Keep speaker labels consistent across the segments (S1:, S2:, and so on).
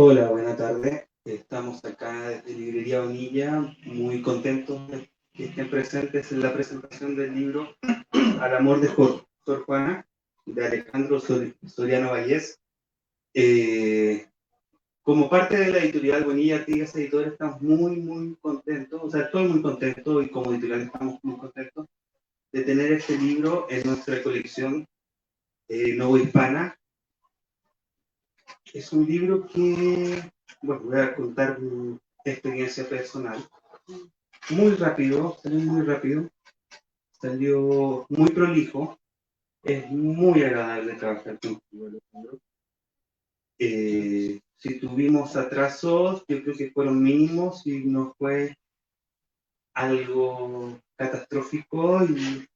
S1: Hola, buena tarde. Estamos acá desde Librería Bonilla, muy contentos de que estén presentes en la presentación del libro Al amor de Sor Juana, de Alejandro Soriano Vallés. Como parte de la editorial Bonilla Artigas Editores, estamos muy contentos, o sea, estoy muy contento y como editorial estamos muy contentos de tener este libro en nuestra colección novohispana. Es un libro que, bueno, voy a contar mi experiencia personal. Muy rápido, salió muy prolijo, es muy agradable trabajar contigo, Alejandro. Si tuvimos atrasos, yo creo que fueron mínimos y no fue algo catastrófico y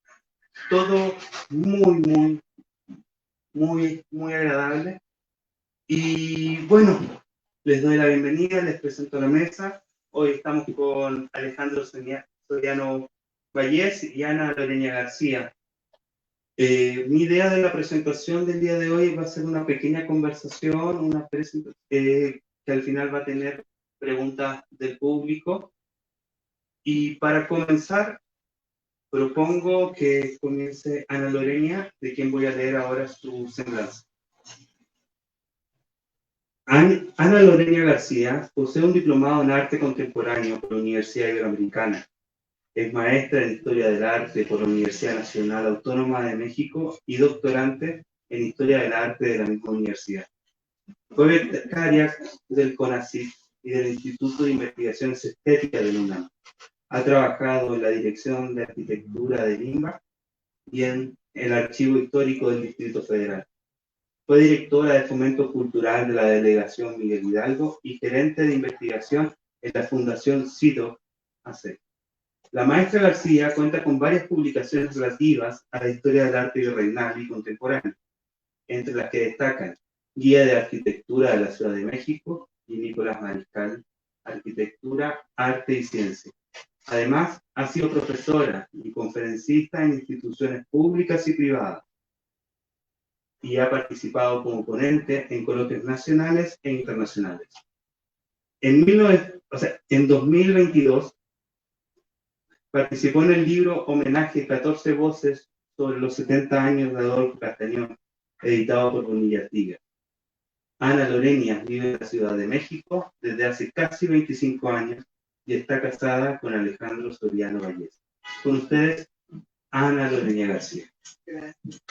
S1: todo muy agradable. Y bueno, les doy la bienvenida, les presento la mesa. Hoy estamos con Alejandro Soriano Vallés y Ana Loreña García. Mi idea de la presentación del día de hoy va a ser una pequeña conversación, que al final va a tener preguntas del público. Y para comenzar, propongo que comience Ana Loreña, de quien voy a leer ahora su semblanza. Ana Loreña García posee un diplomado en arte contemporáneo por la Universidad Iberoamericana. Es maestra en Historia del Arte por la Universidad Nacional Autónoma de México y doctorante en Historia del Arte de la misma universidad. Fue becaria del CONACYT y del Instituto de Investigaciones Estéticas de la UNAM. Ha trabajado en la Dirección de Arquitectura de Lima y en el Archivo Histórico del Distrito Federal. Fue directora de Fomento Cultural de la Delegación Miguel Hidalgo y gerente de investigación en la Fundación CIDO AC. La maestra García cuenta con varias publicaciones relativas a la historia del arte virreinal y contemporáneo, entre las que destacan Guía de Arquitectura de la Ciudad de México y Nicolás Mariscal, Arquitectura, Arte y Ciencia. Además, ha sido profesora y conferencista en instituciones públicas y privadas y ha participado como ponente en coloquios nacionales e internacionales. En 2022 participó en el libro Homenaje 14 voces sobre los 70 años de Adolfo Castañón, editado por Bonilla Artigas. Ana Loreña vive en la Ciudad de México desde hace casi 25 años y está casada con Alejandro Soriano Vallés. Con ustedes, Ana Loreña García.
S2: Gracias.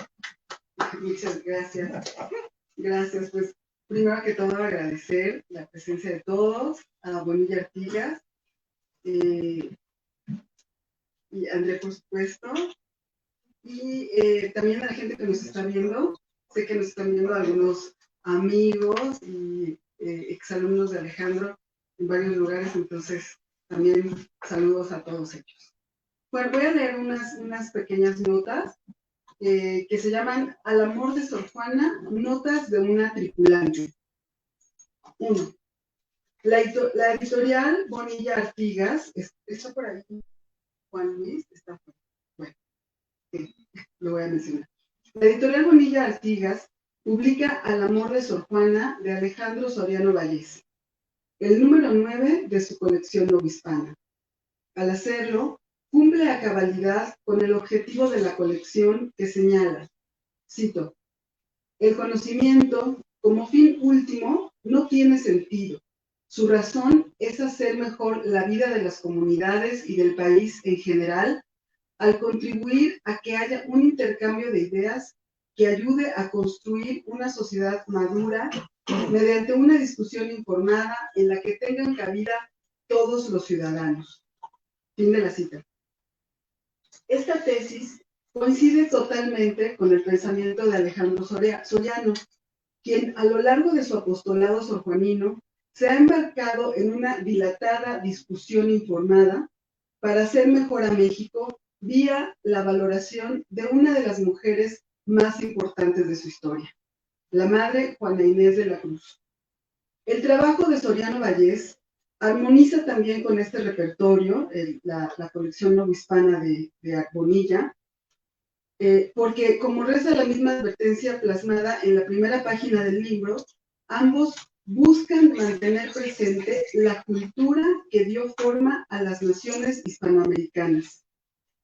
S2: Muchas gracias. Gracias, pues primero que todo agradecer la presencia de todos, a Bonilla Artigas, y André, por supuesto, y también a la gente que nos está viendo. Sé que nos están viendo algunos amigos y exalumnos de Alejandro en varios lugares, entonces también saludos a todos ellos. Bueno, voy a leer unas pequeñas notas que se llaman Al amor de Sor Juana, notas de una tripulante. 1. La editorial Bonilla Artigas, ¿está por ahí? Juan Luis, está por ahí. Bueno, lo voy a mencionar. La editorial Bonilla Artigas publica Al amor de Sor Juana de Alejandro Soriano Vallés, el número 9 de su colección novohispana. Al hacerlo, cumple a cabalidad con el objetivo de la colección que señala, cito, el conocimiento como fin último no tiene sentido. Su razón es hacer mejor la vida de las comunidades y del país en general al contribuir a que haya un intercambio de ideas que ayude a construir una sociedad madura mediante una discusión informada en la que tengan cabida todos los ciudadanos. Fin de la cita. Esta tesis coincide totalmente con el pensamiento de Alejandro Soriano, quien a lo largo de su apostolado sorjuanino se ha embarcado en una dilatada discusión informada para hacer mejor a México vía la valoración de una de las mujeres más importantes de su historia, la madre Juana Inés de la Cruz. El trabajo de Soriano Vallés armoniza también con este repertorio, la colección novohispana de Bonilla, porque como reza la misma advertencia plasmada en la primera página del libro, ambos buscan mantener presente la cultura que dio forma a las naciones hispanoamericanas.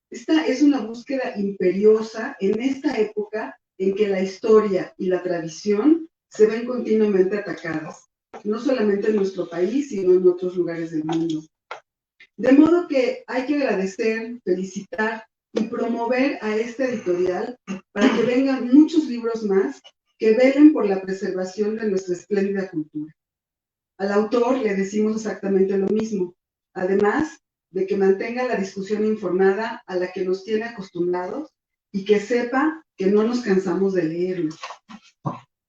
S2: Esta es una búsqueda imperiosa en esta época en que la historia y la tradición se ven continuamente atacadas, no solamente en nuestro país, sino en otros lugares del mundo. De modo que hay que agradecer, felicitar y promover a esta editorial para que vengan muchos libros más que velen por la preservación de nuestra espléndida cultura. Al autor le decimos exactamente lo mismo, además de que mantenga la discusión informada a la que nos tiene acostumbrados y que sepa que no nos cansamos de leerlo.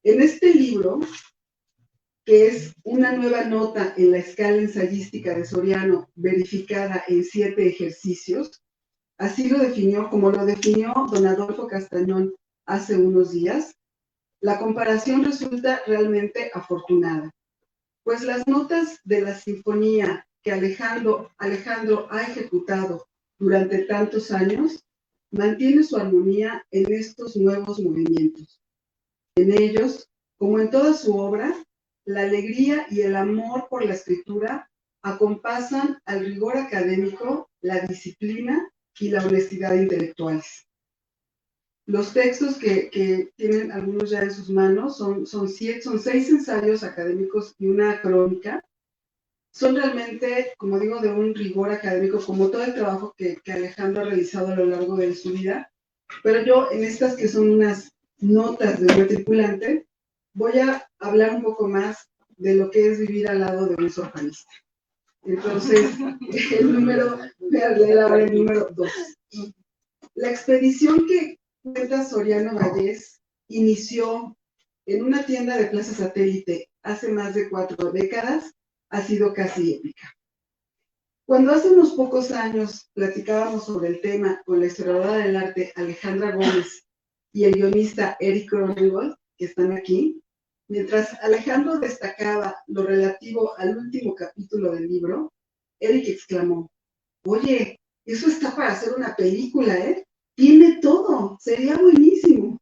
S2: En este libro, que es una nueva nota en la escala ensayística de Soriano, verificada en 7 ejercicios, así lo definió, como lo definió don Adolfo Castañón hace unos días, la comparación resulta realmente afortunada, pues las notas de la sinfonía que Alejandro ha ejecutado durante tantos años mantiene su armonía en estos nuevos movimientos. En ellos, como en toda su obra, la alegría y el amor por la escritura acompasan al rigor académico, la disciplina y la honestidad intelectuales. Los textos que tienen algunos ya en sus manos son 6 ensayos académicos y una crónica. Son realmente, como digo, de un rigor académico, como todo el trabajo que Alejandro ha realizado a lo largo de su vida. Pero yo, en estas que son unas notas de matriculante, voy a hablar un poco más de lo que es vivir al lado de un sorjanista. Entonces, voy a leer ahora el número 2. La expedición que cuenta Soriano Vallés inició en una tienda de Plaza Satélite hace más de 4 décadas, ha sido casi épica. Cuando hace unos pocos años platicábamos sobre el tema con la historiadora del arte Alejandra Gómez y el guionista Eric Cronengold, que están aquí, mientras Alejandro destacaba lo relativo al último capítulo del libro, Eric exclamó: oye, eso está para hacer una película, ¿eh? Tiene todo, sería buenísimo.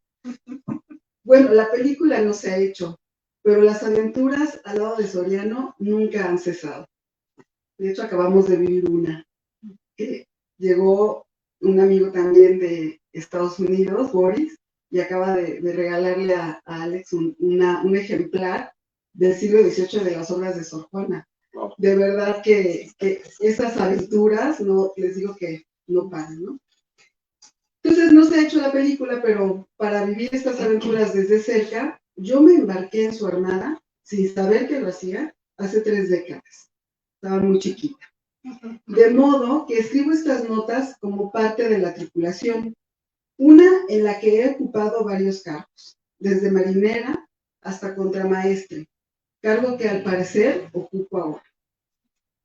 S2: Bueno, la película no se ha hecho, pero las aventuras al lado de Soriano nunca han cesado. De hecho, acabamos de vivir una. Llegó un amigo también de Estados Unidos, Boris, y acaba de regalarle a Alex un ejemplar del siglo XVIII de las obras de Sor Juana. Wow. De verdad que esas aventuras, no, les digo que no paran, ¿no? Entonces no se ha hecho la película, pero para vivir estas aventuras desde cerca, yo me embarqué en su armada, sin saber que lo hacía, hace 3 décadas. Estaba muy chiquita. De modo que escribo estas notas como parte de la tripulación, una en la que he ocupado varios cargos, desde marinera hasta contramaestre, cargo que al parecer ocupo ahora.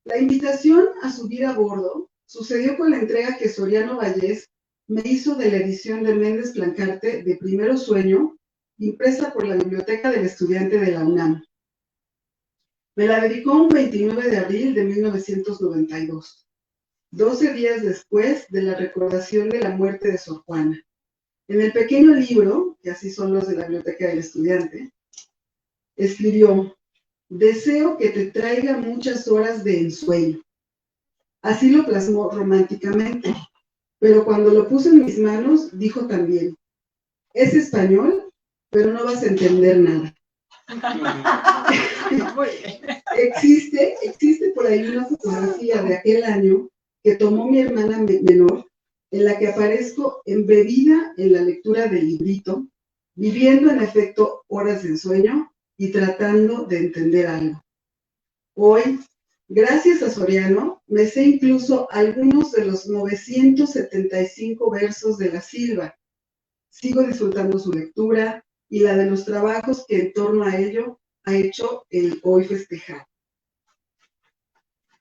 S2: La invitación a subir a bordo sucedió con la entrega que Soriano Vallés me hizo de la edición de Méndez Plancarte de Primero Sueño, impresa por la Biblioteca del Estudiante de la UNAM. Me la dedicó un 29 de abril de 1992, 12 días después de la recordación de la muerte de Sor Juana. En el pequeño libro, que así son los de la Biblioteca del Estudiante, escribió: deseo que te traiga muchas horas de ensueño. Así lo plasmó románticamente, pero cuando lo puso en mis manos, dijo también: es español, pero no vas a entender nada. Existe por ahí una fotografía de aquel año que tomó mi hermana menor, en la que aparezco embebida en la lectura del librito, viviendo en efecto horas de ensueño y tratando de entender algo. Hoy, gracias a Soriano, me sé incluso algunos de los 975 versos de La Silva. Sigo disfrutando su lectura y la de los trabajos que en torno a ello ha hecho el hoy festejado.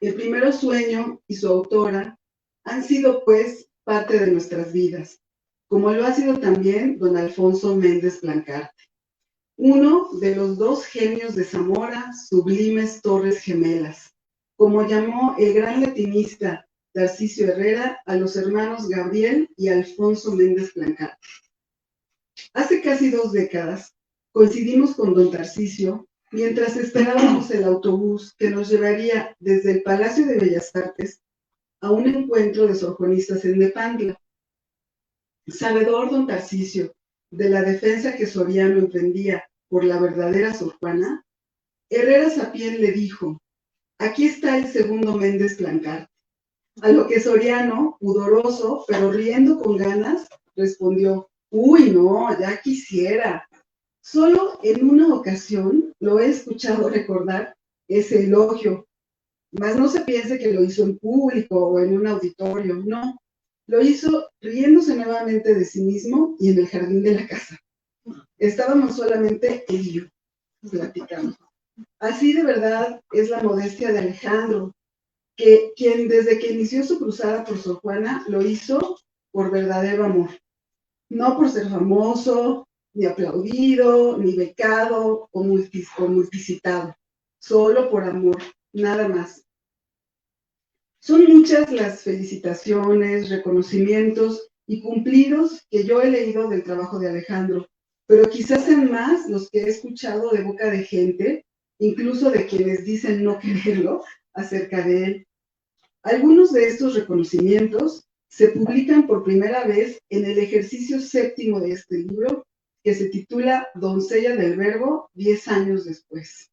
S2: El Primero Sueño y su autora han sido, pues, parte de nuestras vidas, como lo ha sido también don Alfonso Méndez Plancarte, uno de los 2 genios de Zamora, sublimes torres gemelas, como llamó el gran latinista Tarcisio Herrera a los hermanos Gabriel y Alfonso Méndez Plancarte. Hace casi 2 décadas coincidimos con don Tarcisio mientras esperábamos el autobús que nos llevaría desde el Palacio de Bellas Artes a un encuentro de sorjonistas en Nepantla. Sabedor don Tarcisio de la defensa que Soriano emprendía por la verdadera Sor Juana, Herrera Sapién le dijo: aquí está el segundo Méndez Plancarte. A lo que Soriano, pudoroso, pero riendo con ganas, respondió: uy, no, ya quisiera. Solo en una ocasión lo he escuchado recordar ese elogio, mas no se piense que lo hizo en público o en un auditorio, no. Lo hizo riéndose nuevamente de sí mismo y en el jardín de la casa. Estábamos solamente él y yo platicando. Así de verdad es la modestia de Alejandro, quien desde que inició su cruzada por Sor Juana lo hizo por verdadero amor. No por ser famoso, ni aplaudido, ni becado o multicitado. Solo por amor, nada más. Son muchas las felicitaciones, reconocimientos y cumplidos que yo he leído del trabajo de Alejandro, pero quizás sean más los que he escuchado de boca de gente, incluso de quienes dicen no quererlo, acerca de él. Algunos de estos reconocimientos se publican por primera vez en el ejercicio séptimo de este libro, que se titula Doncella del Verbo, 10 años después.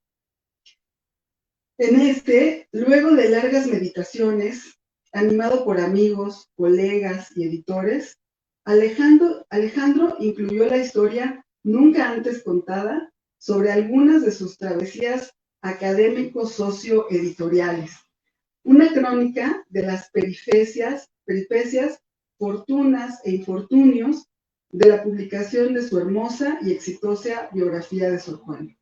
S2: En este, luego de largas meditaciones, animado por amigos, colegas y editores, Alejandro incluyó la historia nunca antes contada sobre algunas de sus travesías académicos socio-editoriales. Una crónica de las peripecias, fortunas e infortunios de la publicación de su hermosa y exitosa biografía de Sor Juana.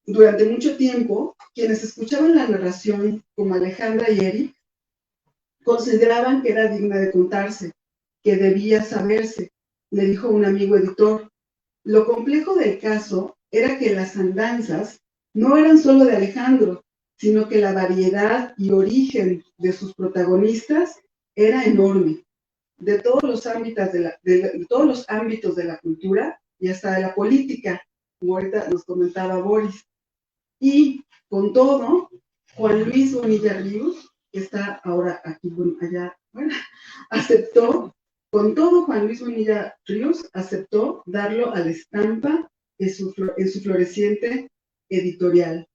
S2: Durante mucho tiempo, quienes escuchaban la narración, como Alejandra y Eric, consideraban que era digna de contarse, que debía saberse, le dijo un amigo editor. Lo complejo del caso era que las andanzas no eran solo de Alejandro, sino que la variedad y origen de sus protagonistas era enorme, de todos los ámbitos de la cultura y hasta de la política, como ahorita nos comentaba Boris. Y con todo, Juan Luis Bonilla Ríos, que está ahora aquí, allá, aceptó, con todo Juan Luis Bonilla Ríos aceptó darlo a la estampa en su floreciente editorial.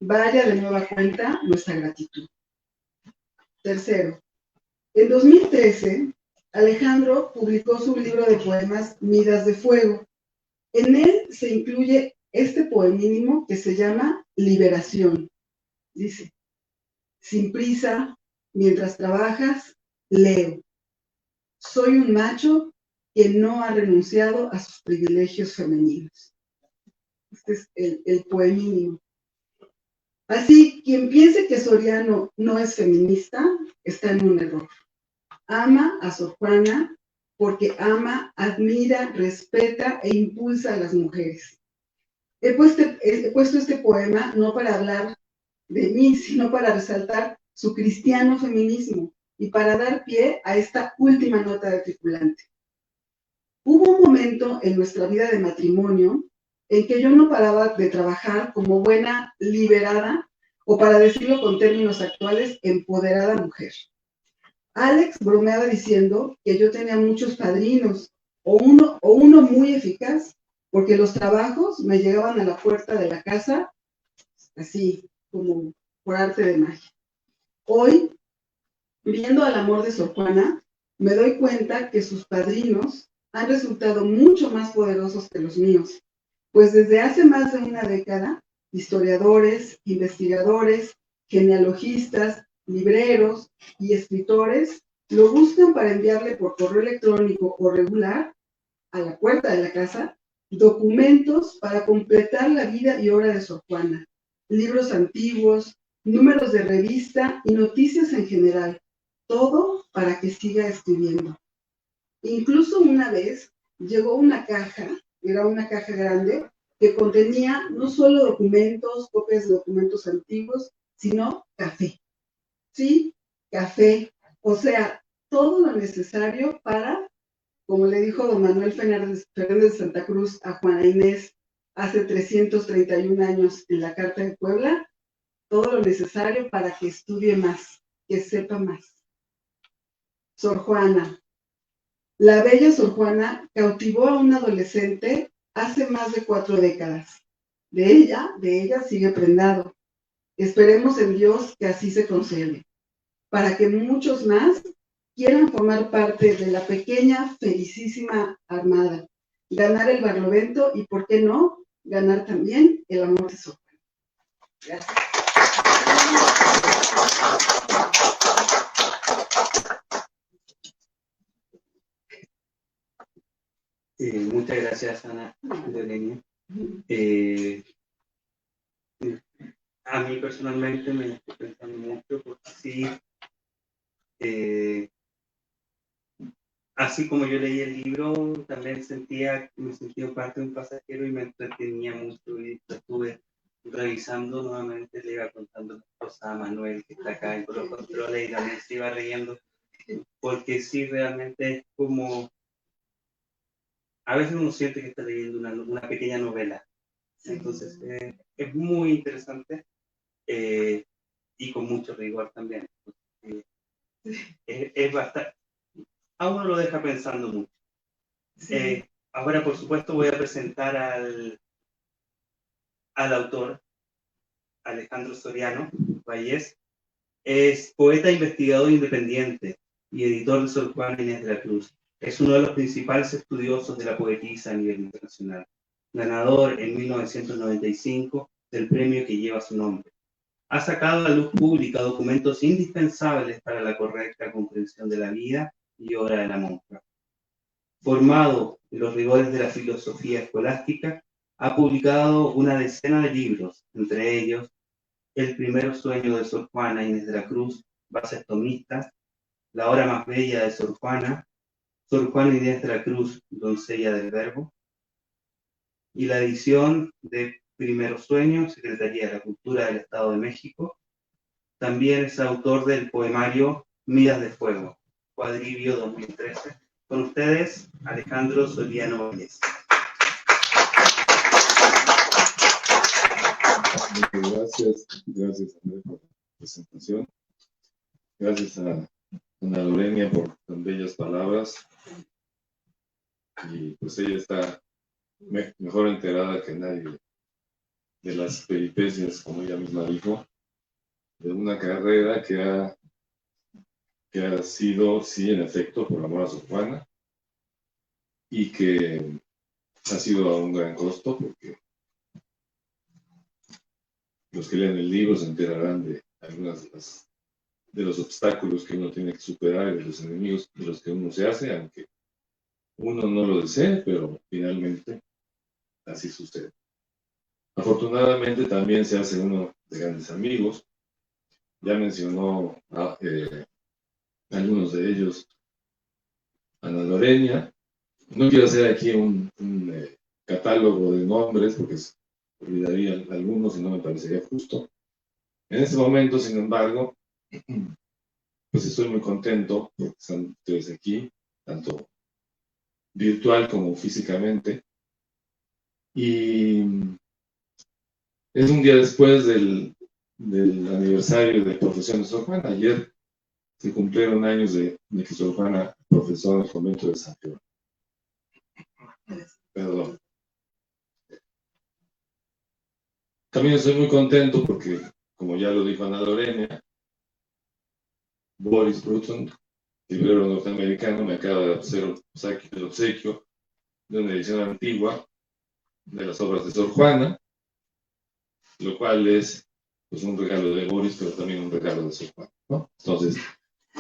S2: Vaya de nueva cuenta nuestra gratitud. Tercero, en 2013, Alejandro publicó su libro de poemas Midas de Fuego. En él se incluye este poemínimo que se llama Liberación. Dice: sin prisa, mientras trabajas, leo. Soy un macho que no ha renunciado a sus privilegios femeninos. Este es el poemínimo. Así, quien piense que Soriano no es feminista, está en un error. Ama a Sor Juana porque ama, admira, respeta e impulsa a las mujeres. He puesto este poema no para hablar de mí, sino para resaltar su cristiano feminismo y para dar pie a esta última nota de tripulante. Hubo un momento en nuestra vida de matrimonio en que yo no paraba de trabajar como buena liberada, o para decirlo con términos actuales, empoderada mujer. Alex bromeaba diciendo que yo tenía muchos padrinos, o uno muy eficaz, porque los trabajos me llegaban a la puerta de la casa, así como por arte de magia. Hoy, viendo al amor de Sor Juana, me doy cuenta que sus padrinos han resultado mucho más poderosos que los míos, pues desde hace más de una década, historiadores, investigadores, genealogistas, libreros y escritores lo buscan para enviarle por correo electrónico o regular a la puerta de la casa documentos para completar la vida y obra de Sor Juana, libros antiguos, números de revista y noticias en general, todo para que siga escribiendo. Incluso una vez llegó una caja, era una caja grande, que contenía no solo documentos, copias de documentos antiguos, sino café. Sí, café. O sea, todo lo necesario para, como le dijo don Manuel Fernández de Santa Cruz a Juana Inés, hace 331 años en la Carta de Puebla, todo lo necesario para que estudie más, que sepa más. Sor Juana. La bella Sor Juana cautivó a un adolescente hace más de 4 décadas. De ella sigue prendado. Esperemos en Dios que así se concede, para que muchos más quieran formar parte de la pequeña, felicísima armada, ganar el Barlovento y, ¿por qué no?, ganar también el amor de Sor Juana. Gracias.
S1: Muchas gracias, Ana Lorena. A mí personalmente me estoy pensando mucho porque sí, así como yo leí el libro, también me sentía parte de un pasajero y me entretenía mucho y estuve revisando nuevamente, le iba contando las cosas a Manuel que está acá en los controles y también se iba riendo, porque sí, realmente es como, a veces uno siente que está leyendo una pequeña novela, entonces es muy interesante y con mucho rigor también. Es bastante, a uno lo deja pensando mucho. Sí. Ahora, por supuesto, voy a presentar al autor, Alejandro Soriano Vallés. Es poeta, investigador independiente y editor de Sor Juana Inés de la Cruz. Es uno de los principales estudiosos de la poetisa a nivel internacional. Ganador en 1995 del premio que lleva su nombre. Ha sacado a la luz pública documentos indispensables para la correcta comprensión de la vida y obra de la monja. Formado en los rigores de la filosofía escolástica, ha publicado una decena de libros, entre ellos El primer sueño de Sor Juana Inés de la Cruz, Bases tomistas, La hora más bella de Sor Juana Inés de la Cruz, doncella del Verbo, y la edición de Primeros Sueños, Secretaría de la Cultura del Estado de México. También es autor del poemario Miras de Fuego, Cuadribio 2013. Con ustedes, Alejandro Soriano Vallés.
S3: Gracias Andrés por la presentación. Gracias a Ana Lorena por tan bellas palabras. Y pues ella está mejor enterada que nadie de las peripecias, como ella misma dijo, de una carrera que ha sido, sí, en efecto, por amor a Sor Juana, y que ha sido a un gran costo, porque los que leen el libro se enterarán de algunas de los obstáculos que uno tiene que superar, de los enemigos de los que uno se hace, aunque uno no lo desee, pero finalmente así sucede. Afortunadamente también se hace uno de grandes amigos. Ya mencionó algunos de ellos Ana Lorena. No quiero hacer aquí un catálogo de nombres porque olvidaría algunos y no me parecería justo. En este momento, sin embargo, pues estoy muy contento porque están ustedes aquí, tanto virtual como físicamente. Y es un día después del aniversario de profesión de Sor Juana. Ayer se cumplieron años de que Sor Juana profesó en el convento de San Pedro. Perdón. También estoy muy contento porque, como ya lo dijo Ana Lorena, Boris Bruton, librero norteamericano, me acaba de hacer el obsequio de una edición antigua de las obras de Sor Juana, lo cual es pues un regalo de Boris, pero también un regalo de Sor Juana, ¿no? Entonces,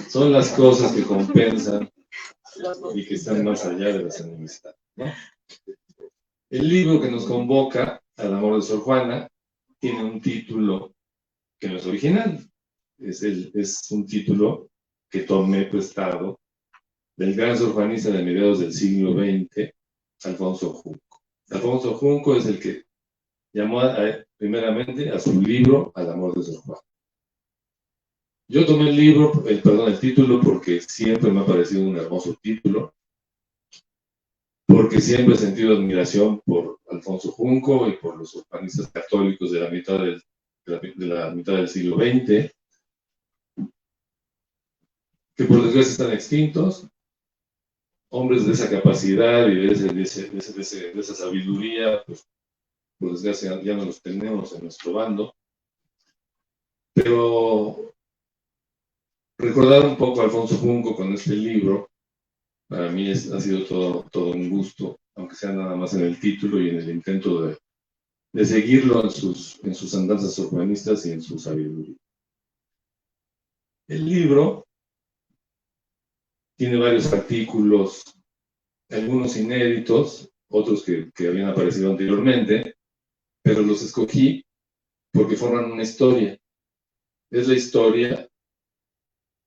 S3: son las cosas que compensan y que están más allá de las enemistades, ¿no? El libro que nos convoca al amor de Sor Juana tiene un título que no es original, es un título que tomé prestado del gran sorjuanista de mediados del siglo XX, Alfonso Junco. Alfonso Junco es el que llamó primeramente a su libro Al amor de Sor Juana. Yo tomé el título porque siempre me ha parecido un hermoso título, porque siempre he sentido admiración por Alfonso Junco y por los urbanistas católicos de la mitad del siglo XX, que por desgracia están extintos. Hombres de esa capacidad y de esa sabiduría, pues por desgracia ya no los tenemos en nuestro bando. Pero recordar un poco a Alfonso Junco con este libro, para mí ha sido todo un gusto, aunque sea nada más en el título y en el intento de seguirlo en sus andanzas urbanistas y en su sabiduría. El libro tiene varios artículos, algunos inéditos, otros que habían aparecido anteriormente, pero los escogí porque forman una historia. Es la historia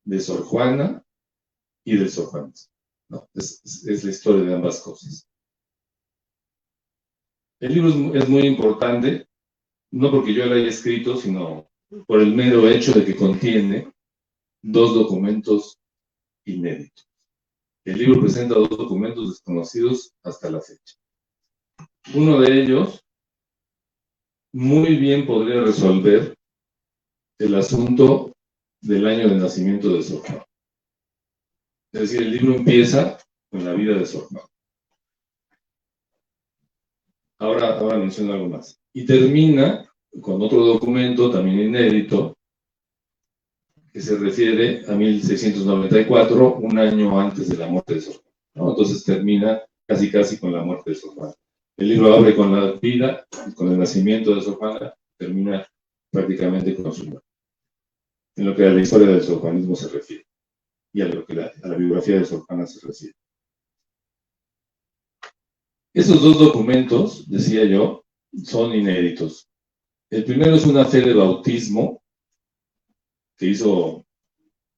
S3: de Sor Juana y del Sor Juanismo, ¿no? Es la historia de ambas cosas. El libro es muy importante, no porque yo lo haya escrito, sino por el mero hecho de que contiene 2 documentos inéditos. El libro presenta 2 documentos desconocidos hasta la fecha. Uno de ellos muy bien podría resolver el asunto del año de nacimiento de Sor Juana. Es decir, el libro empieza con la vida de Sor Juana. Ahora menciono algo más. Y termina con otro documento, también inédito, que se refiere a 1694, un año antes de la muerte de Sor Juana, ¿no? Entonces termina casi con la muerte de Sor Juana. El libro abre con la vida, con el nacimiento de Sor Juana, termina prácticamente con su muerte, en lo que a la historia del sorjuanismo se refiere, y a lo que a la biografía de Sor Juana se refiere. Esos 2 documentos, decía yo, son inéditos. El primero es una fe de bautismo que hizo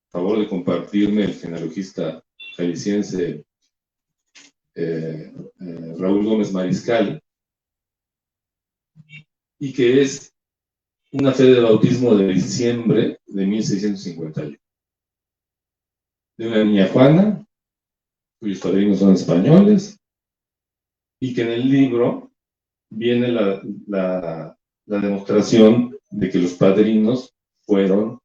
S3: favor de compartirme el genealogista jalisciense Raúl Gómez Mariscal, y que es una fe de bautismo de diciembre de 1651. De una niña Juana, cuyos padrinos son españoles, y que en el libro viene la demostración de que los padrinos fueron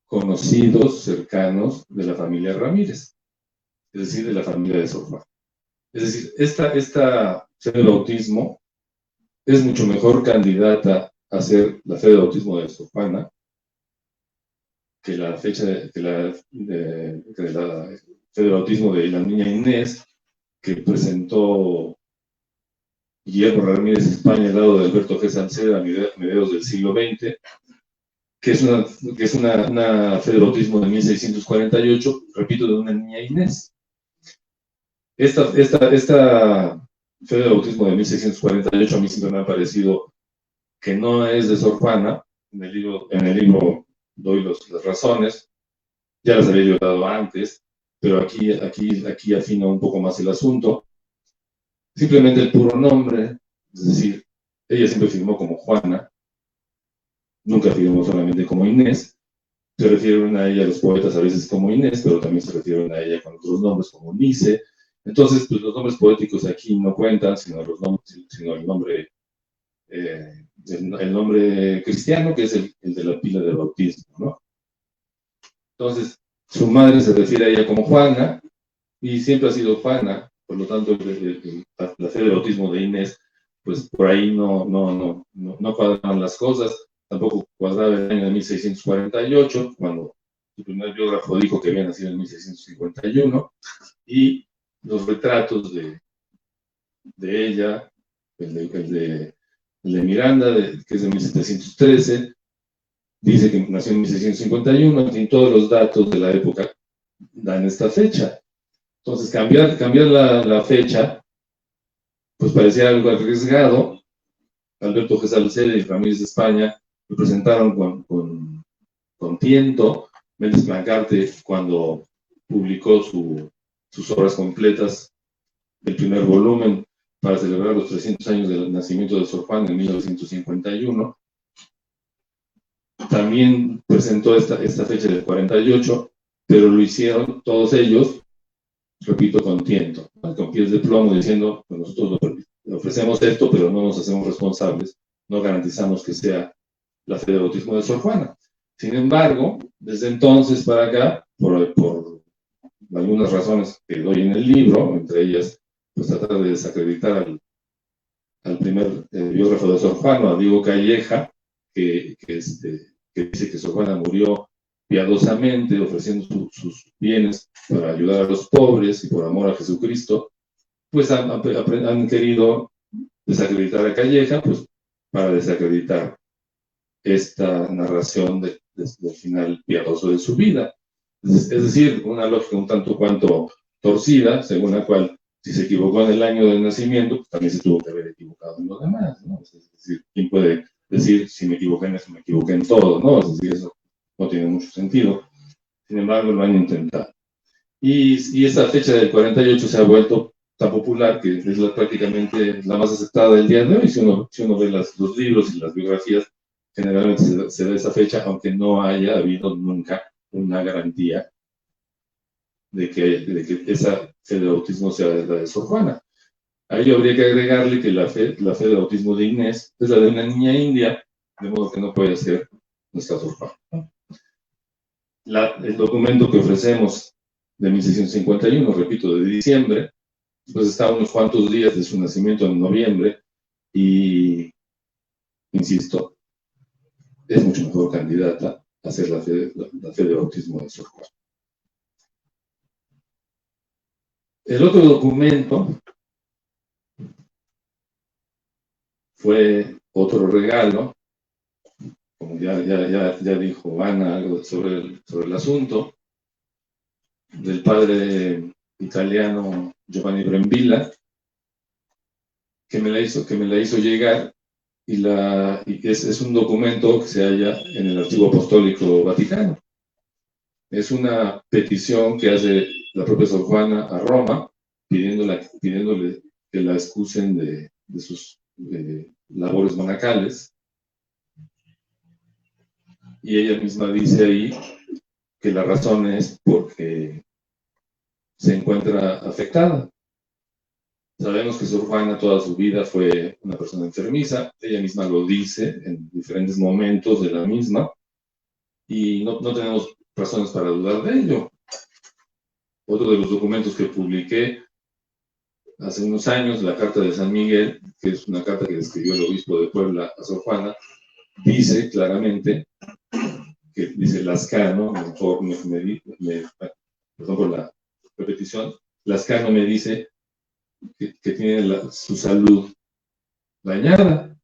S3: conocidos, cercanos de la familia Ramírez, es decir, de la familia de Sor Juana. Es decir, esta fe de bautismo es mucho mejor candidata a ser la fe de bautismo de Sor Juana que la fe de bautismo de la niña Inés, que presentó Guillermo Ramírez España al lado de Alberto G. Salceda a mediados del siglo XX, que es una fe de bautismo de 1648, repito, de una niña Inés. Esta fe de bautismo de 1648 a mí siempre me ha parecido que no es de Sor Juana. En el libro doy las razones, ya las había yo dado antes, pero aquí afino un poco más el asunto. Simplemente el puro nombre, es decir, ella siempre firmó como Juana, nunca firmó solamente como Inés. Se refieren a ella los poetas a veces como Inés, pero también se refieren a ella con otros nombres como Nice. Entonces, pues los nombres poéticos aquí no cuentan, sino el nombre cristiano, que es el de la pila de bautismo, ¿no? Entonces, su madre se refiere a ella como Juana, y siempre ha sido Juana. Por lo tanto, la fe de bautismo de Inés, pues por ahí no cuadraban las cosas. Tampoco cuadraba el año de 1648, cuando su primer biógrafo dijo que había nacido en 1651, y los retratos de ella, el de Miranda, que es de 1713, dice que nació en 1651, en fin, todos los datos de la época dan esta fecha. Entonces, cambiar la fecha, pues parecía algo arriesgado. Alberto G. Salceda y Ramírez de España lo presentaron con tiento. Méndez Blancarte, cuando publicó sus obras completas del primer volumen para celebrar los 300 años del nacimiento de Sor Juana en 1951, también presentó esta fecha del 48, pero lo hicieron todos ellos, repito, con tiento, con pies de plomo, diciendo que nosotros lo ofrecemos esto, pero no nos hacemos responsables, no garantizamos que sea la fe de bautismo de Sor Juana. Sin embargo, desde entonces para acá, por algunas razones que doy en el libro, entre ellas, pues tratar de desacreditar al primer biógrafo de Sor Juana, a Diego Calleja, que dice que Sor Juana murió piadosamente, ofreciendo sus bienes para ayudar a los pobres y por amor a Jesucristo, pues han querido desacreditar a Calleja, pues para desacreditar esta narración del final piadoso de su vida. Es decir, una lógica un tanto cuanto torcida, según la cual si se equivocó en el año del nacimiento, pues también se tuvo que haber equivocado en lo demás, ¿no? Es decir, ¿quién puede decir si me equivoqué en eso, me equivoqué en todo, ¿no? Es decir, eso no tiene mucho sentido. Sin embargo, lo han intentado. Y esta fecha del 48 se ha vuelto tan popular que es prácticamente la más aceptada del día de hoy. Si uno ve los libros y las biografías, generalmente se da esa fecha, aunque no haya habido nunca una garantía de que esa fe de bautismo sea la de Sor Juana. A ello habría que agregarle que la fe de bautismo de Inés es la de una niña india, de modo que no puede ser nuestra Sor Juana. El documento que ofrecemos de 1651, repito, de diciembre, pues está a unos cuantos días de su nacimiento en noviembre y, insisto, es mucho mejor candidata a ser la fe de bautismo de Sor Juana. El otro documento fue otro regalo, como ya dijo Ana algo sobre el asunto, del padre italiano Giovanni Brembilla, que me la hizo llegar, y es un documento que se halla en el Archivo Apostólico Vaticano. Es una petición que hace la propia Sor Juana a Roma, pidiéndole que la excusen de sus labores monacales. Y ella misma dice ahí que la razón es porque se encuentra afectada. Sabemos que Sor Juana toda su vida fue una persona enfermiza, ella misma lo dice en diferentes momentos de la misma, y no tenemos razones para dudar de ello. Otro de los documentos que publiqué hace unos años, la Carta de San Miguel, que es una carta que escribió el obispo de Puebla a Sor Juana, dice claramente que dice Lascano, perdón por la repetición, Lascano me dice que tiene su salud dañada.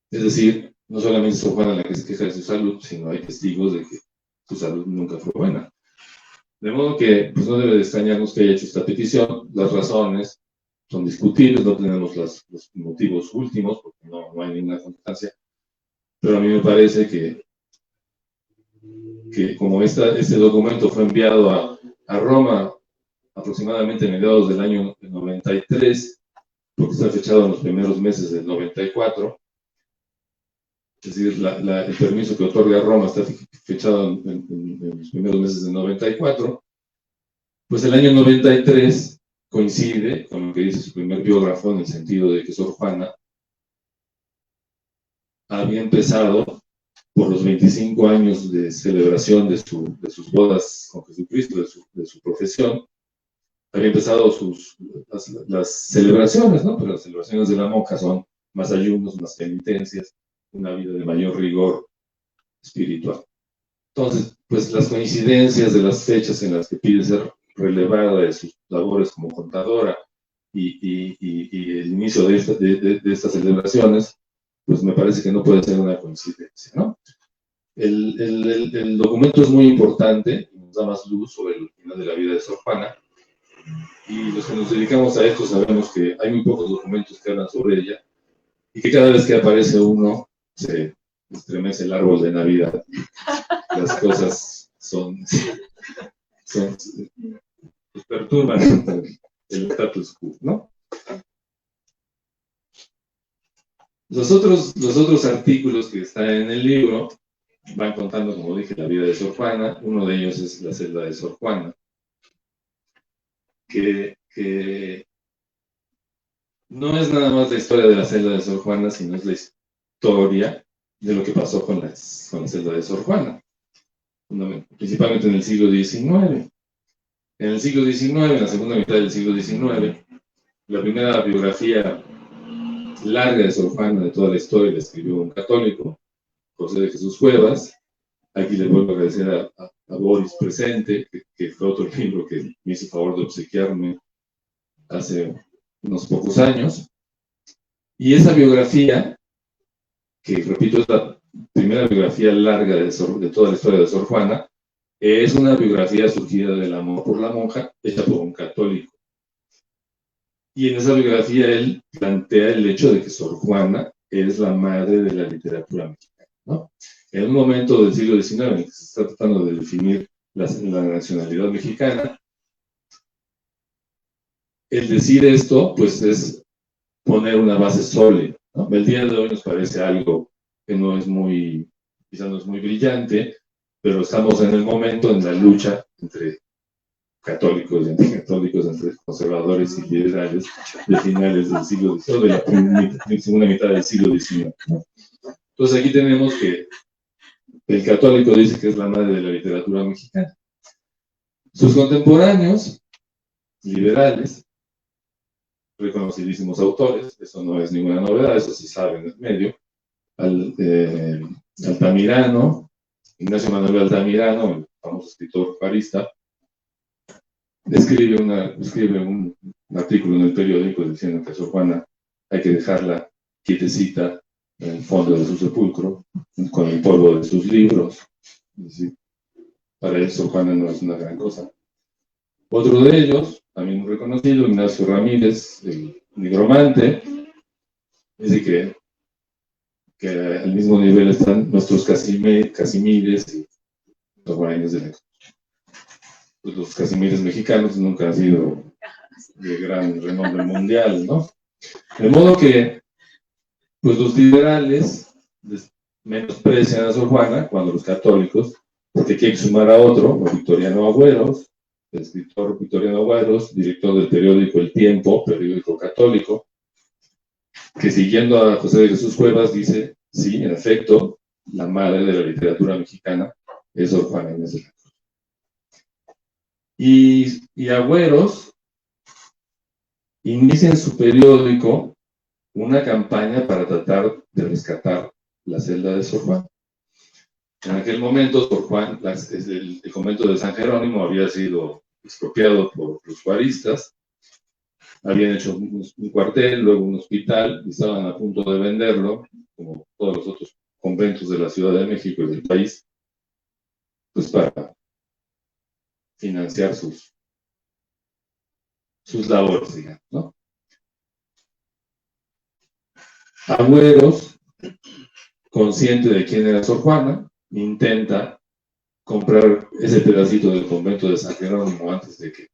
S3: Es decir, no solamente Sor Juana la que se queja de su salud, sino hay testigos de que su salud nunca fue buena. De modo que pues no debe de extrañarnos que haya hecho esta petición. Las razones son discutibles, no tenemos los motivos últimos, porque no hay ninguna constancia. Pero a mí me parece que como este documento fue enviado a Roma aproximadamente a mediados del año 93, porque está fechado en los primeros meses del 94, es decir, el permiso que otorga Roma está fechado en los primeros meses del 94, pues el año 93 coincide con lo que dice su primer biógrafo, en el sentido de que Sor Juana había empezado por los 25 años de celebración de sus bodas con Jesucristo, de su profesión. Había empezado las celebraciones, ¿no? Pero las celebraciones de la monja son más ayunos, más penitencias, una vida de mayor rigor espiritual. Entonces, pues las coincidencias de las fechas en las que pide ser relevada de sus labores como contadora y el inicio de estas celebraciones, pues me parece que no puede ser una coincidencia, ¿no? El documento es muy importante, nos da más luz sobre el final de la vida de Sor Juana, y los que nos dedicamos a esto sabemos que hay muy pocos documentos que hablan sobre ella, y que cada vez que aparece uno se estremece el árbol de Navidad. Las cosas perturban el status quo, ¿no? Los otros artículos que están en el libro van contando, como dije, la vida de Sor Juana. Uno de ellos es la celda de Sor Juana, que no es nada más la historia de la celda de Sor Juana, sino es la historia de lo que pasó con la celda de Sor Juana, principalmente en el siglo XIX. En el siglo XIX, en la segunda mitad del siglo XIX, la primera biografía larga de Sor Juana de toda la historia la escribió un católico, José de Jesús Cuevas. Aquí le vuelvo a agradecer a Boris presente, que fue otro libro que me hizo favor de obsequiarme hace unos pocos años. Y esa biografía, que repito, es la primera biografía larga de toda la historia de Sor Juana, es una biografía surgida del amor por la monja, hecha por un católico. Y en esa biografía él plantea el hecho de que Sor Juana es la madre de la literatura mexicana, ¿no? En un momento del siglo XIX en el que se está tratando de definir la nacionalidad mexicana, el decir esto, pues es poner una base sólida, ¿no? El día de hoy nos parece algo que no es muy, quizás no es muy brillante, pero estamos en el momento en la lucha entre católicos y anticatólicos, entre conservadores y liberales de finales del siglo XIX, de la segunda mitad del siglo XIX, ¿no? Entonces aquí tenemos que el católico dice que es la madre de la literatura mexicana. Sus contemporáneos, liberales, reconocidísimos autores, eso no es ninguna novedad, eso sí saben en el medio, Altamirano, Ignacio Manuel Altamirano, el famoso escritor juarista, escribe un artículo en el periódico diciendo que a Sor Juana hay que dejarla quietecita en el fondo de su sepulcro, con el polvo de sus libros. Es decir, para él Sor Juana no es una gran cosa. Otro de ellos, también muy reconocido, Ignacio Ramírez, el nigromante, dice que al mismo nivel están nuestros Casimires y los guaraníes de la Cruz. Pues los Casimires mexicanos nunca han sido de gran renombre mundial, ¿no? De modo que, pues los liberales menosprecian a Sor Juana cuando los católicos, porque quieren sumar a otro, a Victoriano Agüeros, el escritor Victoriano Agüeros, director del periódico El Tiempo, periódico católico, que siguiendo a José de Jesús Cuevas dice, sí, en efecto, la madre de la literatura mexicana es Sor Juana Inés de la Cruz. Y Agüeros inicia en su periódico una campaña para tratar de rescatar la celda de Sor Juana. En aquel momento, Sor Juan, el convento de San Jerónimo había sido expropiado por los juaristas, habían hecho un cuartel, luego un hospital, y estaban a punto de venderlo, como todos los otros conventos de la Ciudad de México y del país, pues para financiar sus labores, digamos, ¿no? Agüeros, consciente de quién era Sor Juana, intenta comprar ese pedacito del convento de San Jerónimo antes de que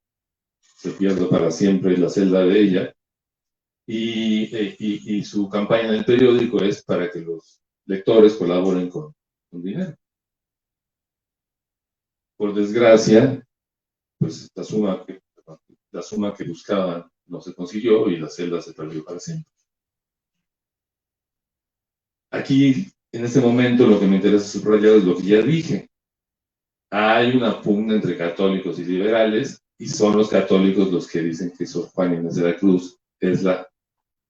S3: se pierda para siempre la celda de ella, y su campaña en el periódico es para que los lectores colaboren con dinero. Por desgracia, pues la suma que buscaban no se consiguió y la celda se perdió para siempre. Aquí, en este momento, lo que me interesa subrayar es lo que ya dije. Hay una pugna entre católicos y liberales, y son los católicos los que dicen que Sor Juana Inés de la Cruz es la